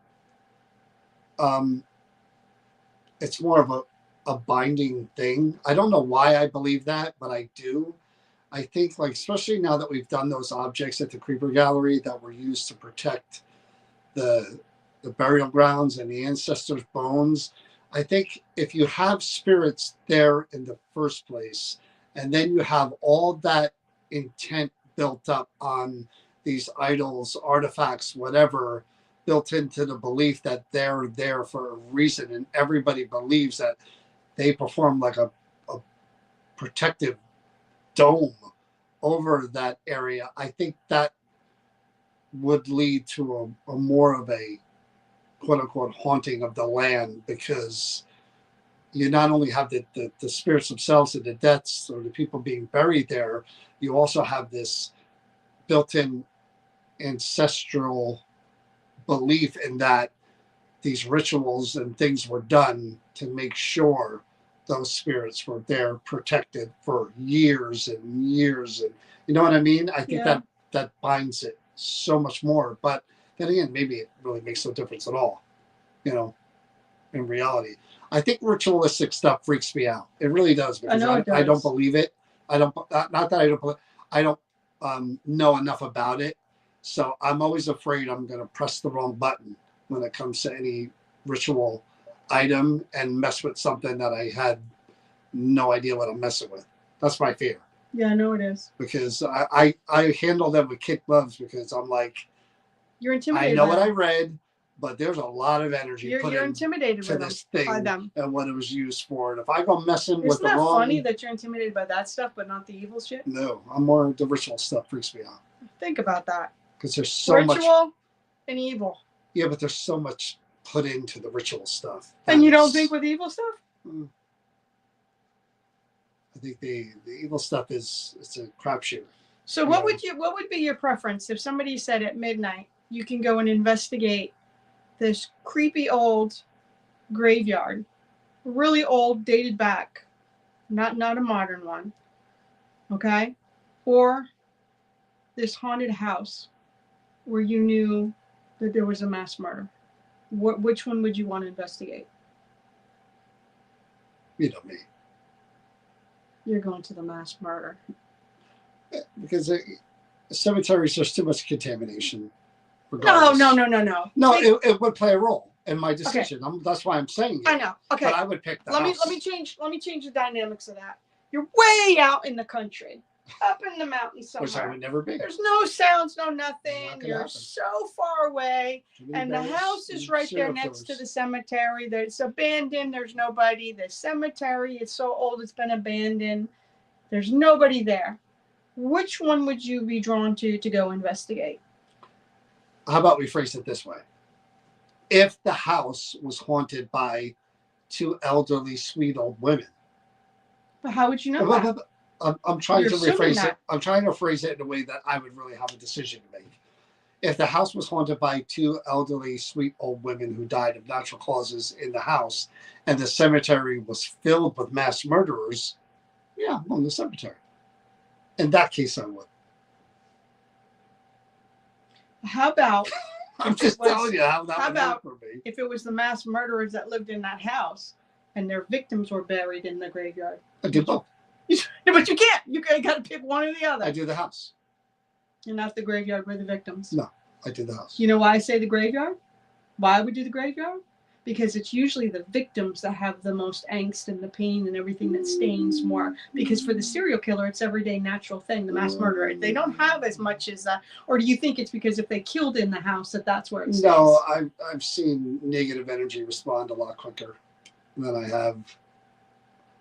it's more of a binding thing. I don't know why I believe that, but I do. I think, like, especially now that we've done those objects at the Creeper Gallery that were used to protect the burial grounds and the ancestors' bones, I think if you have spirits there in the first place, and then you have all that intent built up on these idols, artifacts, whatever, built into the belief that they're there for a reason, and everybody believes that they perform like a protective dome over that area, I think that would lead to a more of a quote unquote haunting of the land, because you not only have the spirits themselves and the deaths or the people being buried there, you also have this built-in ancestral belief in that these rituals and things were done to make sure those spirits were there protected for years and years. And you know what I mean? I think that binds it so much more. But then again, maybe it really makes no difference at all, in reality. I think ritualistic stuff freaks me out. It really does, because I know it does. I don't believe it. Not that I don't believe. I don't know enough about it. So I'm always afraid I'm going to press the wrong button when it comes to any ritual item and mess with something that I had no idea what I'm messing with. That's my fear. Yeah, I know it is. Because I handle them with kid gloves because I'm like, you're intimidated. I know what I read, but there's a lot of energy you're intimidated to with this them, by thing them. and what it was used for. And if I go messing Isn't with the that wrong, funny that you're intimidated by that stuff, but not the evil shit? no, I'm more the ritual stuff freaks me out Think about that. because there's so much Ritual and evil. Yeah, but there's so much put into the ritual stuff. And you don't think with evil stuff? I think the evil stuff it's a crapshoot. So what would be your preference if somebody said at midnight you can go and investigate this creepy old graveyard, really old, dated back, not a modern one, okay, or this haunted house where you knew that there was a mass murder? Which one would you want to investigate? You know me. You're going to the mass murder. Because cemeteries, there's too much contamination. No. No, it would play a role in my decision. Okay. That's why I'm saying it. I know. Okay. But I would pick the house. Let me change the dynamics of that. You're way out in the country, up in the mountains somewhere. Which I would never be. There's no sounds, no nothing. You're so far away. And the house is right there next to the cemetery. It's abandoned. There's nobody. The cemetery is so old it's been abandoned. There's nobody there. Which one would you be drawn to go investigate? How about we phrase it this way? If the house was haunted by two elderly, sweet old women. But how would you know that? I'm trying to rephrase it. I'm trying to phrase it in a way that I would really have a decision to make. If the house was haunted by two elderly, sweet old women who died of natural causes in the house, and the cemetery was filled with mass murderers, yeah, I'm on the cemetery. In that case, I would. How about? I'm just telling you how that would work for me. If it was the mass murderers that lived in that house, and their victims were buried in the graveyard? I do both. But you can't. You got to pick one or the other. I do the house. You're not the graveyard where the victims. No, I do the house. You know why I say the graveyard? Why I would do the graveyard? Because it's usually the victims that have the most angst and the pain and everything that stains more. Because for the serial killer, it's everyday natural thing. The mass murderer, they don't have as much as that. Or do you think it's because if they killed in the house that's where it stays? No, I've seen negative energy respond a lot quicker than I have.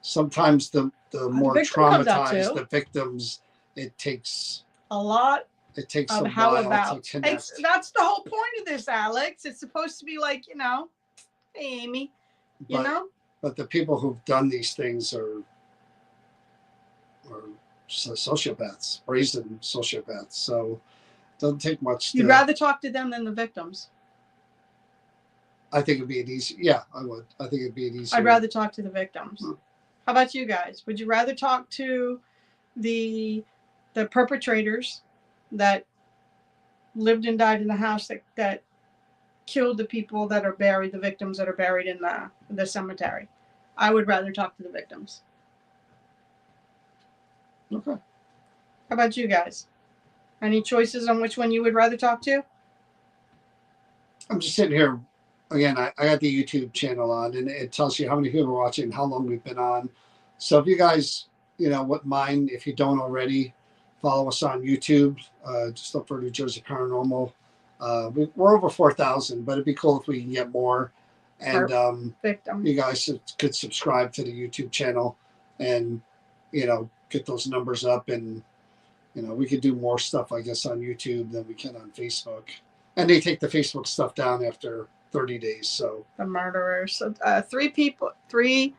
Sometimes the more traumatized the victims, it takes a lot. It takes of a how while about. to connect. That's the whole point of this, Alex. It's supposed to be like, hey, Amy, But the people who've done these things are sociopaths, brazen sociopaths. So it doesn't take much. You'd rather talk to them than the victims. I think it'd be an easy. Yeah, I would. I think it'd be an easy. I'd rather talk to the victims. How about you guys? Would you rather talk to the perpetrators that lived and died in the house that killed the people that are buried, the victims that are buried in the cemetery? I would rather talk to the victims. Okay. How about you guys? Any choices on which one you would rather talk to? I'm just sitting here. Again, I got the YouTube channel on, and it tells you how many people are watching, how long we've been on. So if you guys, wouldn't mind, if you don't already, follow us on YouTube. Just look for New Jersey Paranormal. We're over 4,000, but it'd be cool if we can get more. And you guys could subscribe to the YouTube channel and, get those numbers up. And, we could do more stuff, I guess, on YouTube than we can on Facebook. And they take the Facebook stuff down after 30 days. So the murderers. So, 3 people, 3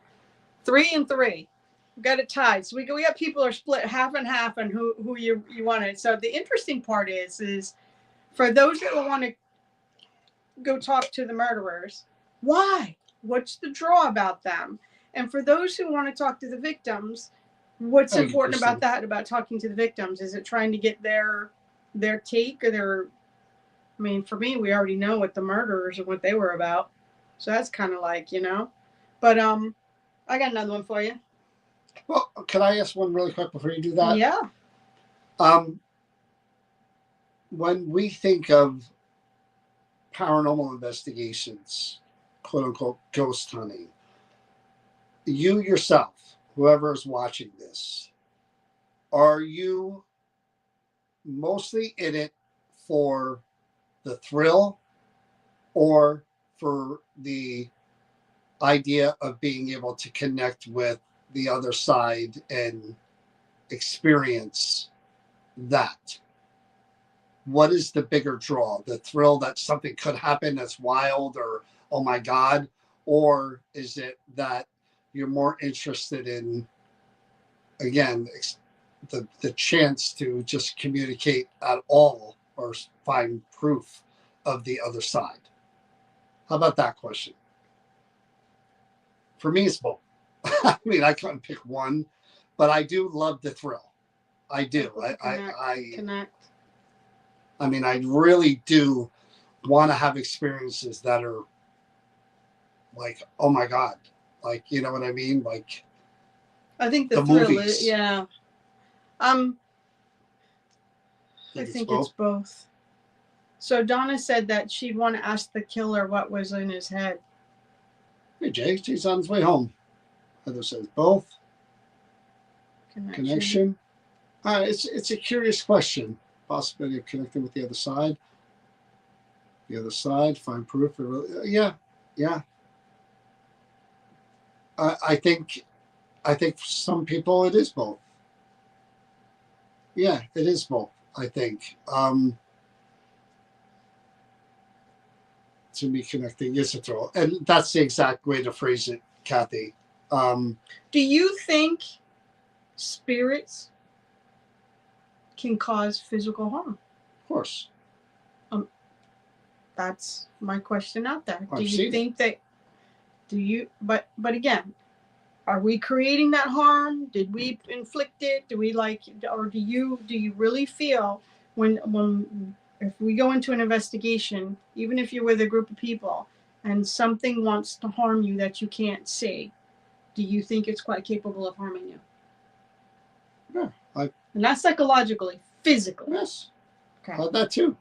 and 3. We got it tied. So we got people are split half and half on who you wanted. So the interesting part is for those that want to go talk to the murderers, why? What's the draw about them? And for those who want to talk to the victims, what's important about that, about talking to the victims? Is it trying to get their take or their... I mean, for me, we already know what the murderers and what they were about. So that's kind of like, But I got another one for you. Well, can I ask one really quick before you do that? Yeah. Um, when we think of paranormal investigations, quote unquote, ghost hunting, you yourself, whoever is watching this, are you mostly in it for the thrill or for the idea of being able to connect with the other side and experience that? What is the bigger draw? The thrill that something could happen that's wild or, oh my God? Or is it that you're more interested in, again, the chance to just communicate at all or find proof of the other side? How about that question? For me, it's both. I mean, I couldn't pick one, but I do love the thrill. I do. Connect. I mean, I really do want to have experiences that are like, oh my God, like, you know what I mean? Like, I think the thrill movies. Yeah. I think it's both. So Donna said that she'd want to ask the killer what was in his head. Hey, Jay, he's on his way home. Heather says both. Connection. It's a curious question. Possibility of connecting with the other side. The other side, find proof. Yeah. I think for some people it is both. Yeah, it is both. I think. To me, connecting is a thrill, and that's the exact way to phrase it, Kathy. Do you think spirits can cause physical harm? Of course. That's my question out there. Do you think that? Do you? But again, are we creating that harm? Did we inflict it? Do we or do you really feel when if we go into an investigation, even if you're with a group of people and something wants to harm you that you can't see, do you think it's quite capable of harming you? Yeah, and not psychologically, physically. Yes. Okay. That too.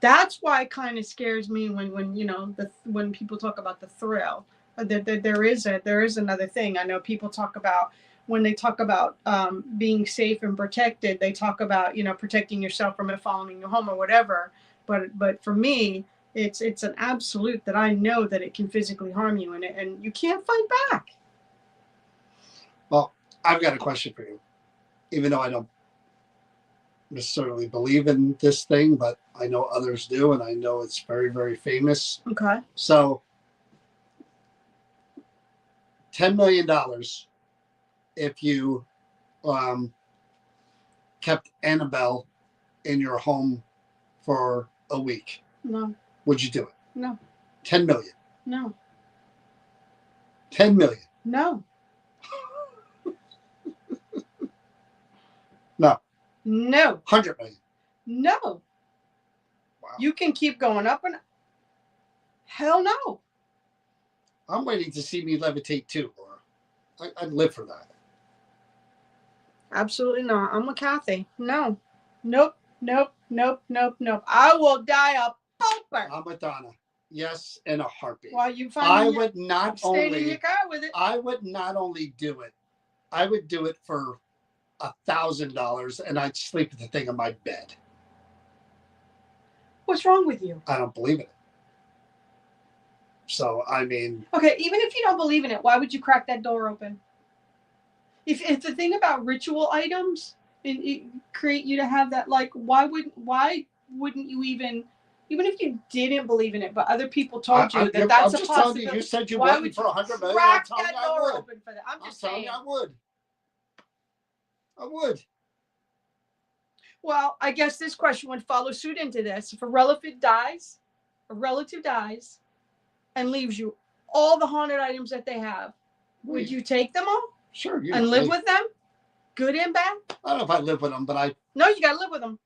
That's why it kind of scares me when you know when people talk about the thrill. There is another thing. I know people talk about when they talk about being safe and protected. They talk about protecting yourself from it following you home or whatever. But for me, it's an absolute that I know that it can physically harm you and you can't fight back. Well, I've got a question for you, even though I don't necessarily believe in this thing, but I know others do, and I know it's very, very famous. Okay. So, $10 million if you kept Annabelle in your home for a week. No. Would you do it? No. 10 million. No. 10 million. No. No. No. 100 million. No. Wow. You can keep going up and hell no. I'm waiting to see me levitate too, Laura. I'd live for that. Absolutely not. I'm with Kathy. No. Nope. I will die a pauper. I'm with Donna. Yes, in a heartbeat. Well, you find I would not only in your car with it. I would not only do it. I would do it for $1,000, and I'd sleep with the thing on my bed. What's wrong with you? I don't believe in it. So I mean, okay, even if you don't believe in it, why would you crack that door open? If the thing about ritual items it create you to have that, like, why wouldn't you even if you didn't believe in it, but other people told you that's a possibility? You said you wouldn't for $100 million. Crack that door open for that. I'm just saying. I would. I would. Well, I guess this question would follow suit into this. If a relative dies and leaves you all the haunted items that they have, would you take them all? Sure. And live with them? Good and bad? I don't know if I live with them, but No, you got to live with them.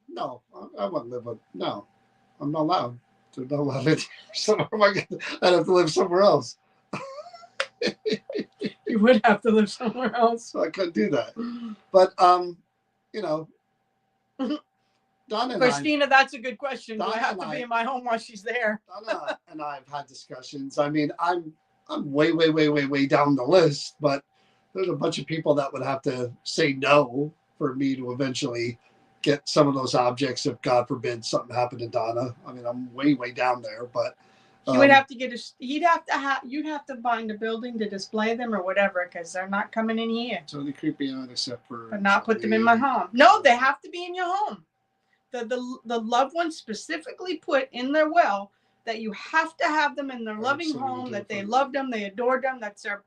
No, I wouldn't live with. No, I'm not allowed to. Not allowed to somewhere. I'd have to live somewhere else. You would have to live somewhere else. So I couldn't do that. But you know, Donna and Christina, that's a good question. Do I Donna have and to be I- in my home while she's there? Donna and I have had discussions. I mean, I'm way down the list, but there's a bunch of people that would have to say no for me to eventually get some of those objects if God forbid something happened to Donna. I mean, I'm way down there, but He would have to get you'd have to find a building to display them or whatever, because they're not coming in here. so they creep me out except for But not put them in my home. No, they have to be in your home. The loved ones specifically put in their will that you have to have them in their loving home, that they loved them, they adored them,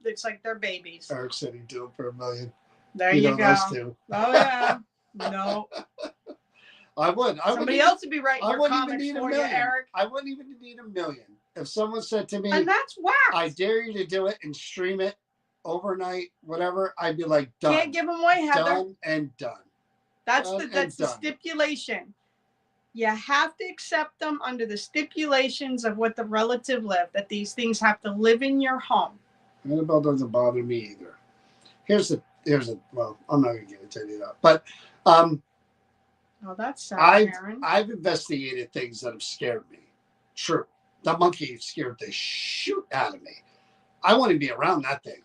it's like their babies. Eric said he'd do it for $1 million. There you go. Those two. Oh yeah. No. I would. Somebody else would be writing I your wouldn't even comics need for $1 you, million. Eric. I wouldn't even need $1 million. If someone said to me, And that's whack. I dare you to do it and stream it overnight, whatever, I'd be like, done. Can't give them away, Heather. Done and done. That's Done the done. stipulation. You have to accept them under the stipulations of what the relative lived, that these things have to live in your home. Annabelle doesn't bother me either. Here's a well, I'm not gonna get into any of that. But Oh, that's sad, Karen. I've investigated things that have scared me. True. The monkey scared the shoot out of me. I want to be around that thing.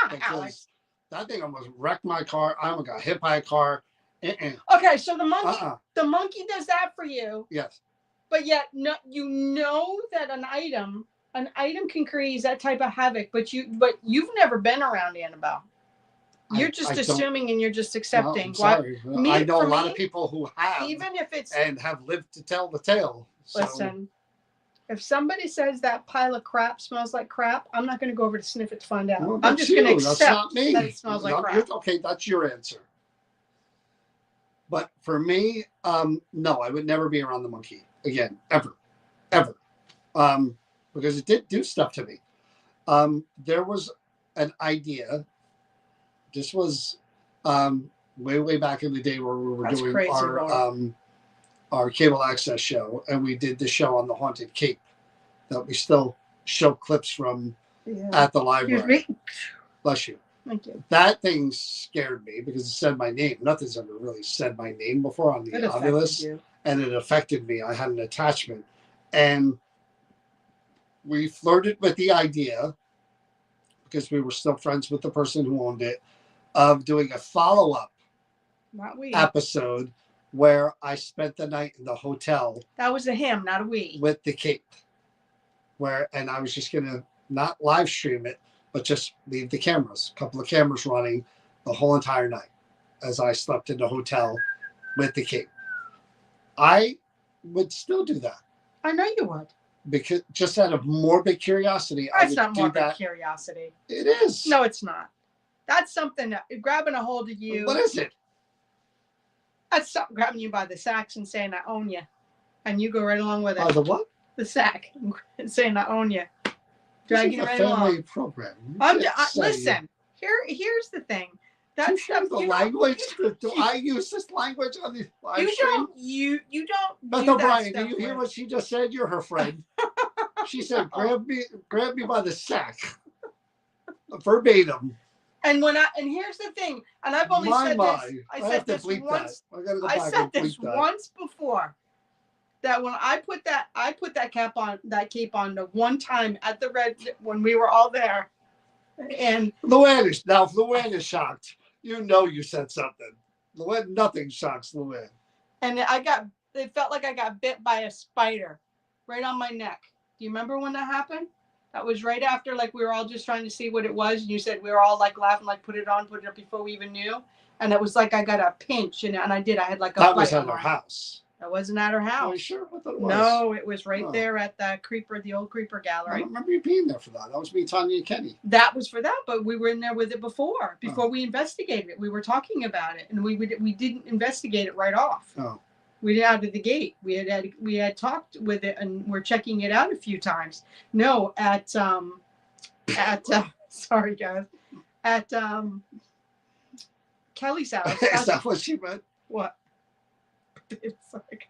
Because that thing almost wrecked my car. I almost got hit by a car. Okay, so the monkey does that for you. Yes. But yet, no, you know that an item can create that type of havoc. But you've never been around Annabelle. You're just assuming and you're just accepting. Well, sorry. I know a lot of people who have, even if it's and have lived to tell the tale. So. Listen, if somebody says that pile of crap smells like crap, I'm not going to go over to sniff it to find out. Well, I'm just going to That's accept not me. that it smells like crap. Okay, that's your answer. But for me, no, I would never be around the monkey again, ever, because it did do stuff to me. There was an idea. This was way back in the day where we were doing our cable access show, and we did the show on the Haunted Cape that we still show clips from at the library. Bless you. Thank you. That thing scared me because it said my name. Nothing's ever really said my name before on the Oculus, and it affected me. I had an attachment, and we flirted with the idea because we were still friends with the person who owned it, of doing a follow-up episode where I spent the night in the hotel. That was a him, not a we. With the cape. And I was just going to not live stream it, but just leave the cameras, a couple of cameras running the whole entire night as I slept in the hotel with the cape. I would still do that. I know you would. Because just out of morbid curiosity, that's not morbid curiosity. It is. No, it's not. That's something that grabbing a hold of you. What is it? That's something grabbing you by the sacks and saying I own you, and you go right along with it. Oh, the what? The sack, and saying I own you, dragging right along. Family program. Listen, here's the thing. That's the language. Do I use this language on the live stream? You don't. Beth O'Brien, do you hear what she just said? You're her friend. She said, "Grab me by the sack." Verbatim. And here's the thing, and I've only said this. I said this once. I said this once before. That when I put that cape on the one time at the Red when we were all there, and Luann is shocked. You know you said something. Luann, nothing shocks Luann. And it felt like I got bit by a spider right on my neck. Do you remember when that happened? That was right after, like, we were all just trying to see what it was. And you said we were all like laughing, like, put it up before we even knew. And it was like I got a pinch, and I did. I had like a That was at our house. That wasn't at our house. Are you sure what that was? No, it was right there at the old Creeper Gallery. I don't remember you being there for that. That was me, Tanya, and Kenny. That was for that, but we were in there with it before we investigated it. We were talking about it, and we didn't investigate it right off. Oh. We did out of the gate. We had talked with it, and we're checking it out a few times. No, at sorry guys, at Kelly's house. Is that what she meant? What? It's like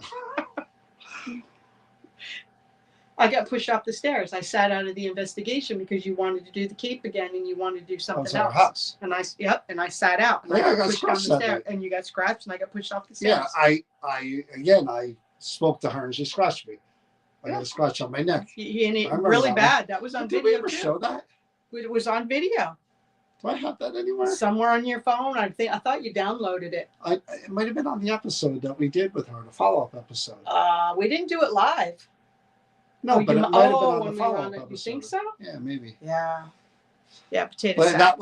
I got pushed off the stairs. I sat out of the investigation because you wanted to do the cape again and you wanted to do That was something at our else. house. And I sat out and Yeah, I I got got pushed down the scratched that stairs night. and you got scratched and I got pushed off the stairs. Yeah, I spoke to her and she scratched me. I got a scratch on my neck. And it I remember really that bad. That was on Did we video ever too. show that? It was on video. Do I have that anywhere? Somewhere on your phone. I thought you downloaded it. It might have been on the episode that we did with her, the follow-up episode. We didn't do it live. No, but it might have been on when the we were on follow-up it. episode. You think so? Yeah, maybe. Yeah. Yeah, potato But sack. that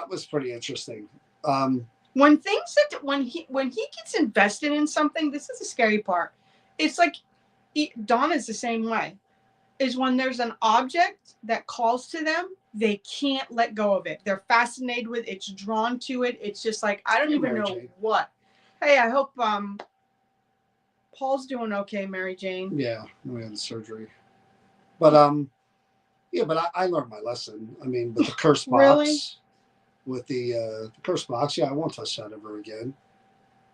was pretty interesting. When he gets invested in something, this is the scary part. It's like Donna's the same way. Is when there's an object that calls to them, they can't let go of it. They're fascinated with it. It's drawn to it. It's just like, I don't even know Jane. what. Hey, I hope Paul's doing okay, Mary Jane. Yeah, we had the surgery. But yeah, but I learned my lesson. I mean, with the curse box. Really? With the curse box, yeah, I won't touch that ever again.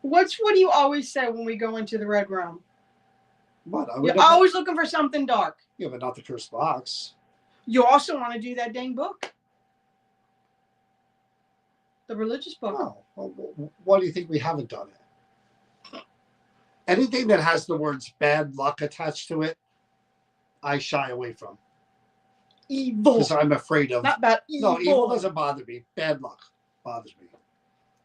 What do you always say when we go into the red room? What? You're always looking for something dark. Yeah, but not the curse box. You also want to do that dang book. The religious book. No. Well, why do you think we haven't done it? Anything that has the words bad luck attached to it, I shy away from. Evil. Because I'm afraid of. Not bad. Evil. No, evil doesn't bother me. Bad luck bothers me.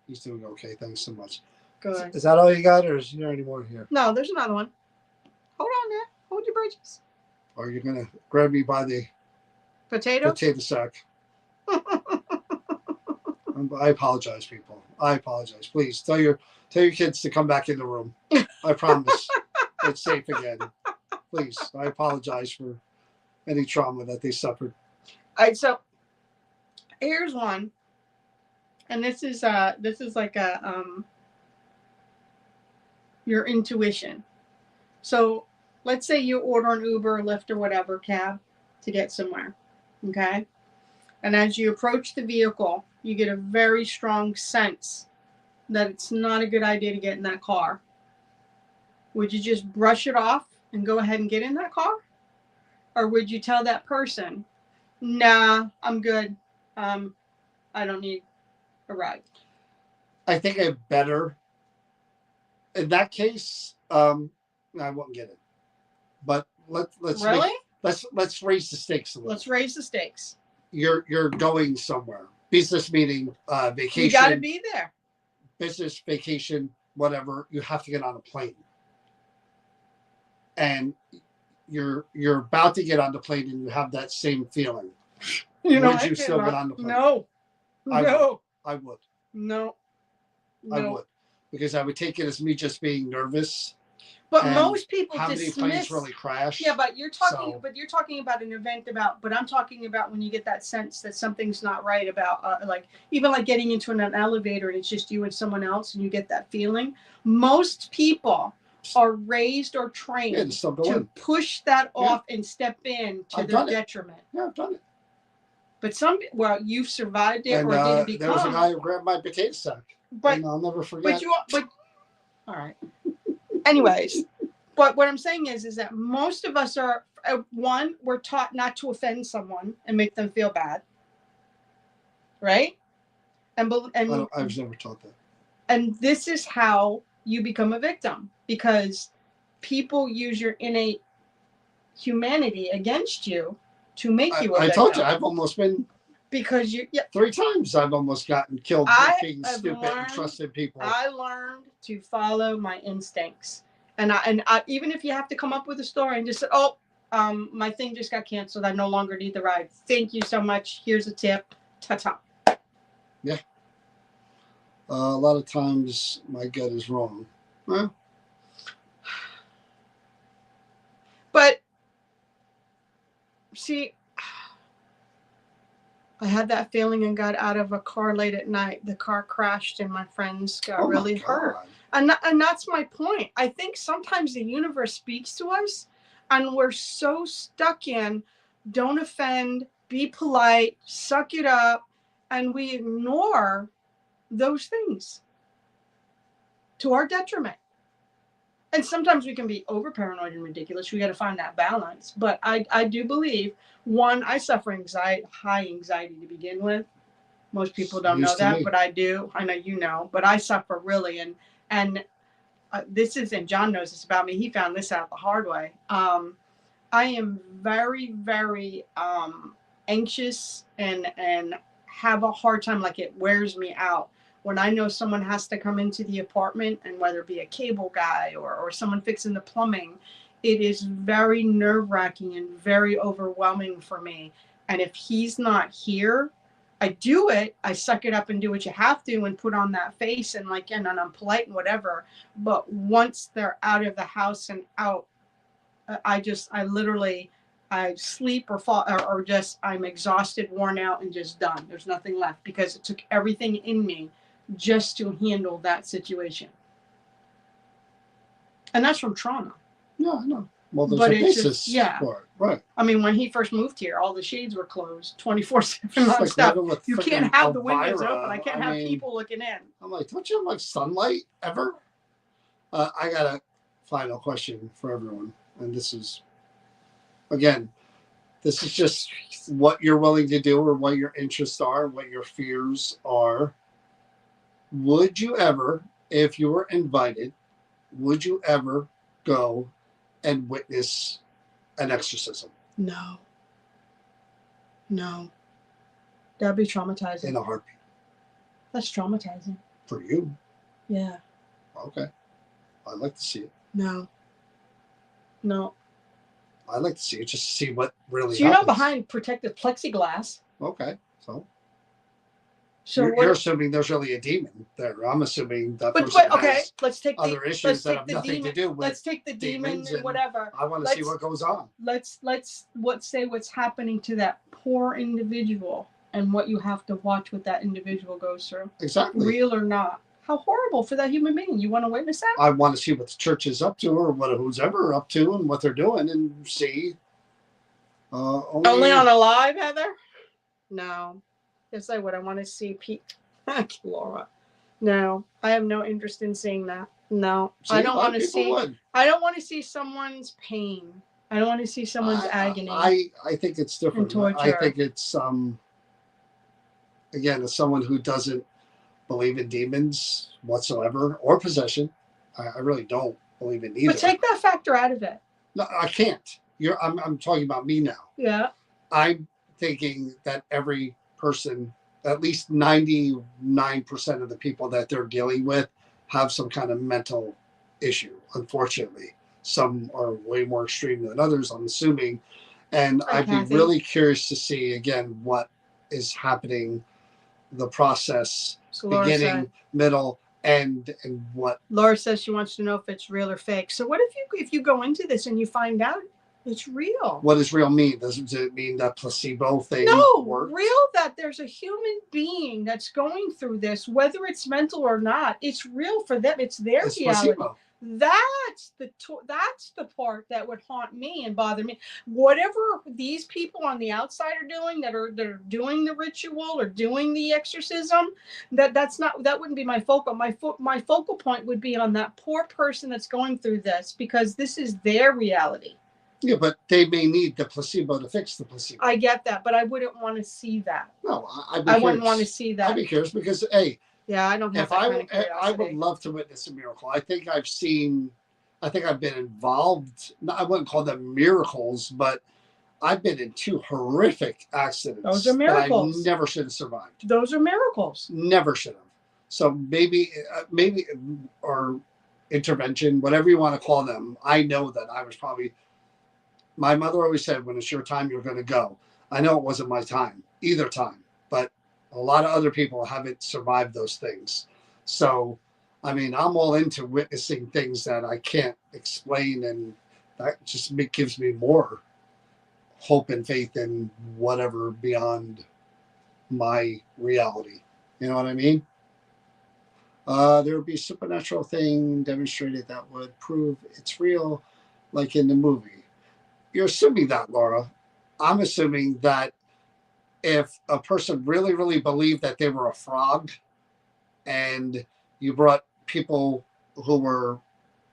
He's doing okay. Thanks so much. Good. Is that all you got, or is there any more here? No, there's another one. Hold on there. Hold your bridges. Or you're gonna grab me by the Potato sack? I apologize, people. I apologize. Please tell your kids to come back in the room. I promise it's safe again. Please, I apologize for any trauma that they suffered. All right, so here's one, and this is like a your intuition. So let's say you order an Uber or Lyft or whatever cab to get somewhere, okay? And as you approach the vehicle, you get a very strong sense that it's not a good idea to get in that car. Would you just brush it off and go ahead and get in that car? Or would you tell that person, nah, I'm good. I don't need a ride. I think I better. In that case, I won't get it. But let's really? Let's raise the stakes a little. Let's raise the stakes. You're going somewhere. Business meeting, vacation. You got to be there. Business, vacation, whatever. You have to get on a plane. And you're about to get on the plane and you have that same feeling. You know, would you still get on the plane? No. I would. No. I would. Because I would take it as me just being nervous. But most people how dismiss. many planes really crash? Yeah, but you're talking about an event about. But I'm talking about when you get that sense that something's not right about, like even like getting into an elevator and it's just you and someone else, and you get that feeling. Most people are raised or trained to push that off and step in to their detriment. Yeah, I've done it. But you've survived it, and, or did it become? There was a guy who grabbed my potato sack. But and I'll never forget. All right. Anyways, but what I'm saying is that most of us are we're taught not to offend someone and make them feel bad, right? And I was never taught that. And this is how you become a victim, because people use your innate humanity against you to make you a victim. I told you, I've almost been. Because 3 times I've almost gotten killed for being stupid and trusting people. I learned to follow my instincts, and I even if you have to come up with a story and just say, "Oh, my thing just got canceled. I no longer need the ride. Thank you so much. Here's a tip. Ta-ta." Yeah. A lot of times my gut is wrong. Well, but see. I had that feeling and got out of a car late at night. The car crashed and my friends got really hurt. And that's my point. I think sometimes the universe speaks to us and we're so stuck in don't offend, be polite, suck it up, and we ignore those things to our detriment. And sometimes we can be over paranoid and ridiculous. We got to find that balance. But I do believe, one, I suffer anxiety, high anxiety to begin with. Most people don't know Used to that, me. but I do. I know you know, but I suffer really. And this isn't, John knows this about me. He found this out the hard way. I am very, very anxious and have a hard time. Like, it wears me out when I know someone has to come into the apartment, and whether it be a cable guy or someone fixing the plumbing, it is very nerve wracking and very overwhelming for me. And if he's not here, I do it. I suck it up and do what you have to and put on that face and like, and I'm polite and whatever. But once they're out of the house and out, I literally, I sleep or fall or just, I'm exhausted, worn out, and just done. There's nothing left because it took everything in me just to handle that situation. And that's from trauma. Yeah, I know. Well, there's But a it's basis just, yeah. for it, right? I mean, when he first moved here, all the shades were closed 24/7 It's like nonstop. living with You freaking can't have the windows Elvira. open. I can't have people looking in. I'm like, don't you have like sunlight ever? I got a final question for everyone, and this is, again, this is just what you're willing to do or what your interests are, what your fears are. Would you ever, if you were invited, would you ever go and witness an exorcism? No. No. That'd be traumatizing. In a heartbeat. That's traumatizing. For you? Yeah. Okay. I'd like to see it. No. No. I'd like to see it just to see what really So you're happens. not behind protective plexiglass. Okay. So So you're assuming there's really a demon there. I'm assuming that but person okay, has let's take other issues that have nothing to do with. Let's take the demon and whatever. I want to see what goes on. Let's say what's happening to that poor individual and what you have to watch what that individual goes through. Exactly. Real or not. How horrible for that human being. You want to witness that? I want to see what the church is up to, or what who's ever up to, and what they're doing, and see. Only on a live, Heather? No. Yes, I would. I want to see Laura. No, I have no interest in seeing that. No, see, I don't want to see. I don't want to see someone's pain. I don't want to see someone's agony. I think it's different. I think it's again, as someone who doesn't believe in demons whatsoever or possession, I really don't believe in either. But take that factor out of it. No, I can't. I'm talking about me now. Yeah. I'm thinking that every person, at least 99% of the people that they're dealing with, have some kind of mental issue. Unfortunately, some are way more extreme than others, I'm assuming. And I'd be really curious to see again what is happening, the process, beginning, middle, end, and what. Laura says she wants to know if it's real or fake. So what if you go into this and you find out it's real? What does real mean? Does it mean that placebo thing? No, works? Real that there's a human being that's going through this, whether it's mental or not. It's real for them. It's their reality. Placebo. That's the part that would haunt me and bother me. Whatever these people on the outside are doing, that are doing the ritual or doing the exorcism, that wouldn't be my focal. My focal point would be on that poor person that's going through this, because this is their reality. Yeah, but they may need the placebo to fix the placebo. I get that, but I wouldn't want to see that. No, I wouldn't want to see that. I'd be curious because, hey, yeah, I don't have that kind of curiosity. I would love to witness a miracle. I think I've been involved. I wouldn't call them miracles, but I've been in 2 horrific accidents. Those are miracles. That I never should have survived. Those are miracles. Never should have. So maybe, or intervention, whatever you want to call them. I know that I was probably. My mother always said, when it's your time, you're going to go. I know it wasn't my time, either time, but a lot of other people haven't survived those things. So, I mean, I'm all into witnessing things that I can't explain, and that just gives me more hope and faith in whatever beyond my reality. You know what I mean? There would be a supernatural thing demonstrated that would prove it's real, like in the movie. You're assuming that, Laura. I'm assuming that if a person really, really believed that they were a frog, and you brought people who were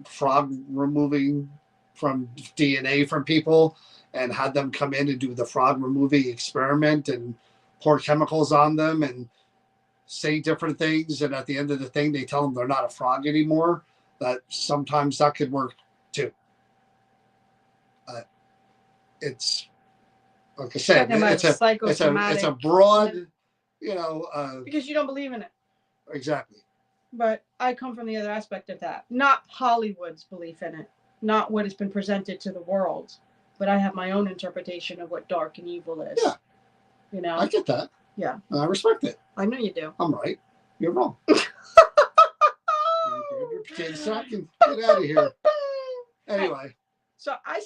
frog removing from DNA from people and had them come in and do the frog removing experiment and pour chemicals on them and say different things. And at the end of the thing, they tell them they're not a frog anymore. That sometimes that could work too. It's like I said, Talking about it's a psychosomatic, broad, because you don't believe in it. exactly. But I come from the other aspect of that. Not Hollywood's belief in it, not what has been presented to the world, but I have my own interpretation of what dark and evil is. Yeah. You know? I get that. Yeah. And I respect it. I know you do. I'm right. You're wrong. Grab your potato sack and get out of here. Anyway. So I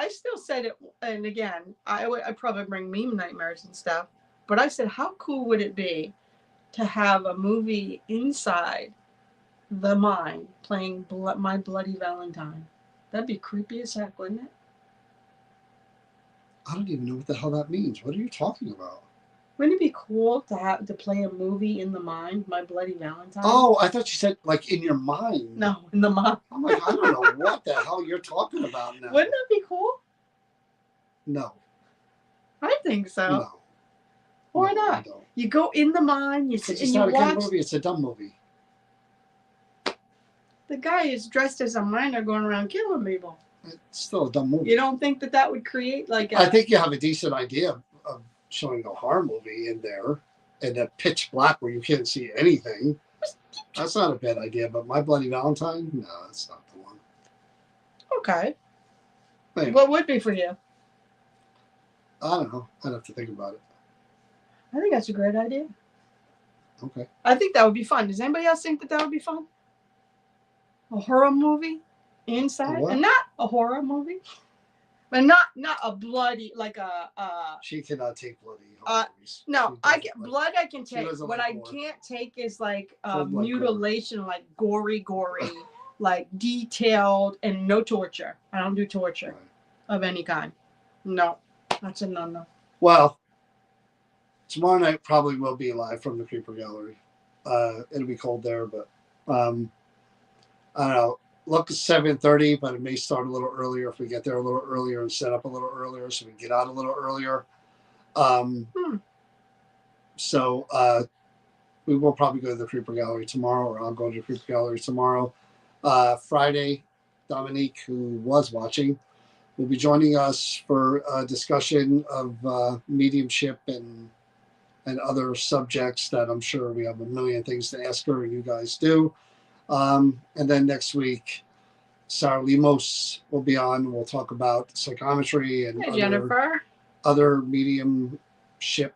still said it, and again, I probably bring meme nightmares and stuff, but I said, how cool would it be to have a movie inside the mind playing My Bloody Valentine? That'd be creepy as heck, wouldn't it? I don't even know what the hell that means. What are you talking about? Wouldn't it be cool to play a movie in the mind, My Bloody Valentine? Oh, I thought you said like in your mind. No, in the mind. I'm like, I don't know what the hell you're talking about now. Wouldn't that be cool? No. I think so. No. Why not? You go in the mind, you sit and you watch. It's not a good movie. It's a dumb movie. The guy is dressed as a miner going around killing people. It's still a dumb movie. You don't think that would create like I think you have a decent idea of showing a horror movie in there and a pitch black where you can't see anything. That's not a bad idea, but My Bloody Valentine? No, that's not the one. Okay. Anyway, what would be for you? I don't know. I'd have to think about it. I think that's a great idea. Okay. I think that would be fun. Does anybody else think that would be fun? A horror movie inside? And not a horror movie. But not a bloody, like a... She cannot take bloody movies. No, blood I can take. What I can't take is like mutilation, like gory, like detailed, and no torture. I don't do torture of any kind. No, that's a no-no. Well, tomorrow night probably will be live from the Creeper Gallery. It'll be cold there, but I don't know. Look at 7:30, but it may start a little earlier if we get there a little earlier and set up a little earlier so we can get out a little earlier. So we will probably go to the Creeper Gallery tomorrow, or I'll go to the Creeper Gallery tomorrow. Friday, Dominique, who was watching, will be joining us for a discussion of mediumship and other subjects that I'm sure we have a million things to ask her, and you guys do. And then next week, Sarah Limos will be on. We'll talk about psychometry and other mediumship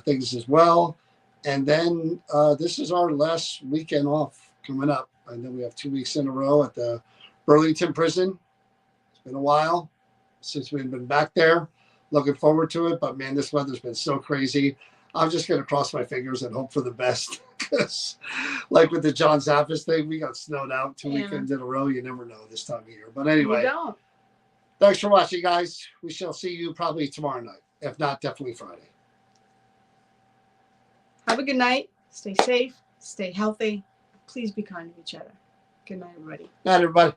things as well. And then this is our last weekend off coming up. And then we have 2 weeks in a row at the Burlington prison. It's been a while since we've been back there. Looking forward to it. But man, this weather's been so crazy. I'm just going to cross my fingers and hope for the best. Because like with the John Zappis thing, we got snowed out 2 weekends in a row. You never know this time of year. But anyway, thanks for watching, guys. We shall see you probably tomorrow night. If not, definitely Friday. Have a good night. Stay safe. Stay healthy. Please be kind to each other. Good night, everybody. Night, everybody.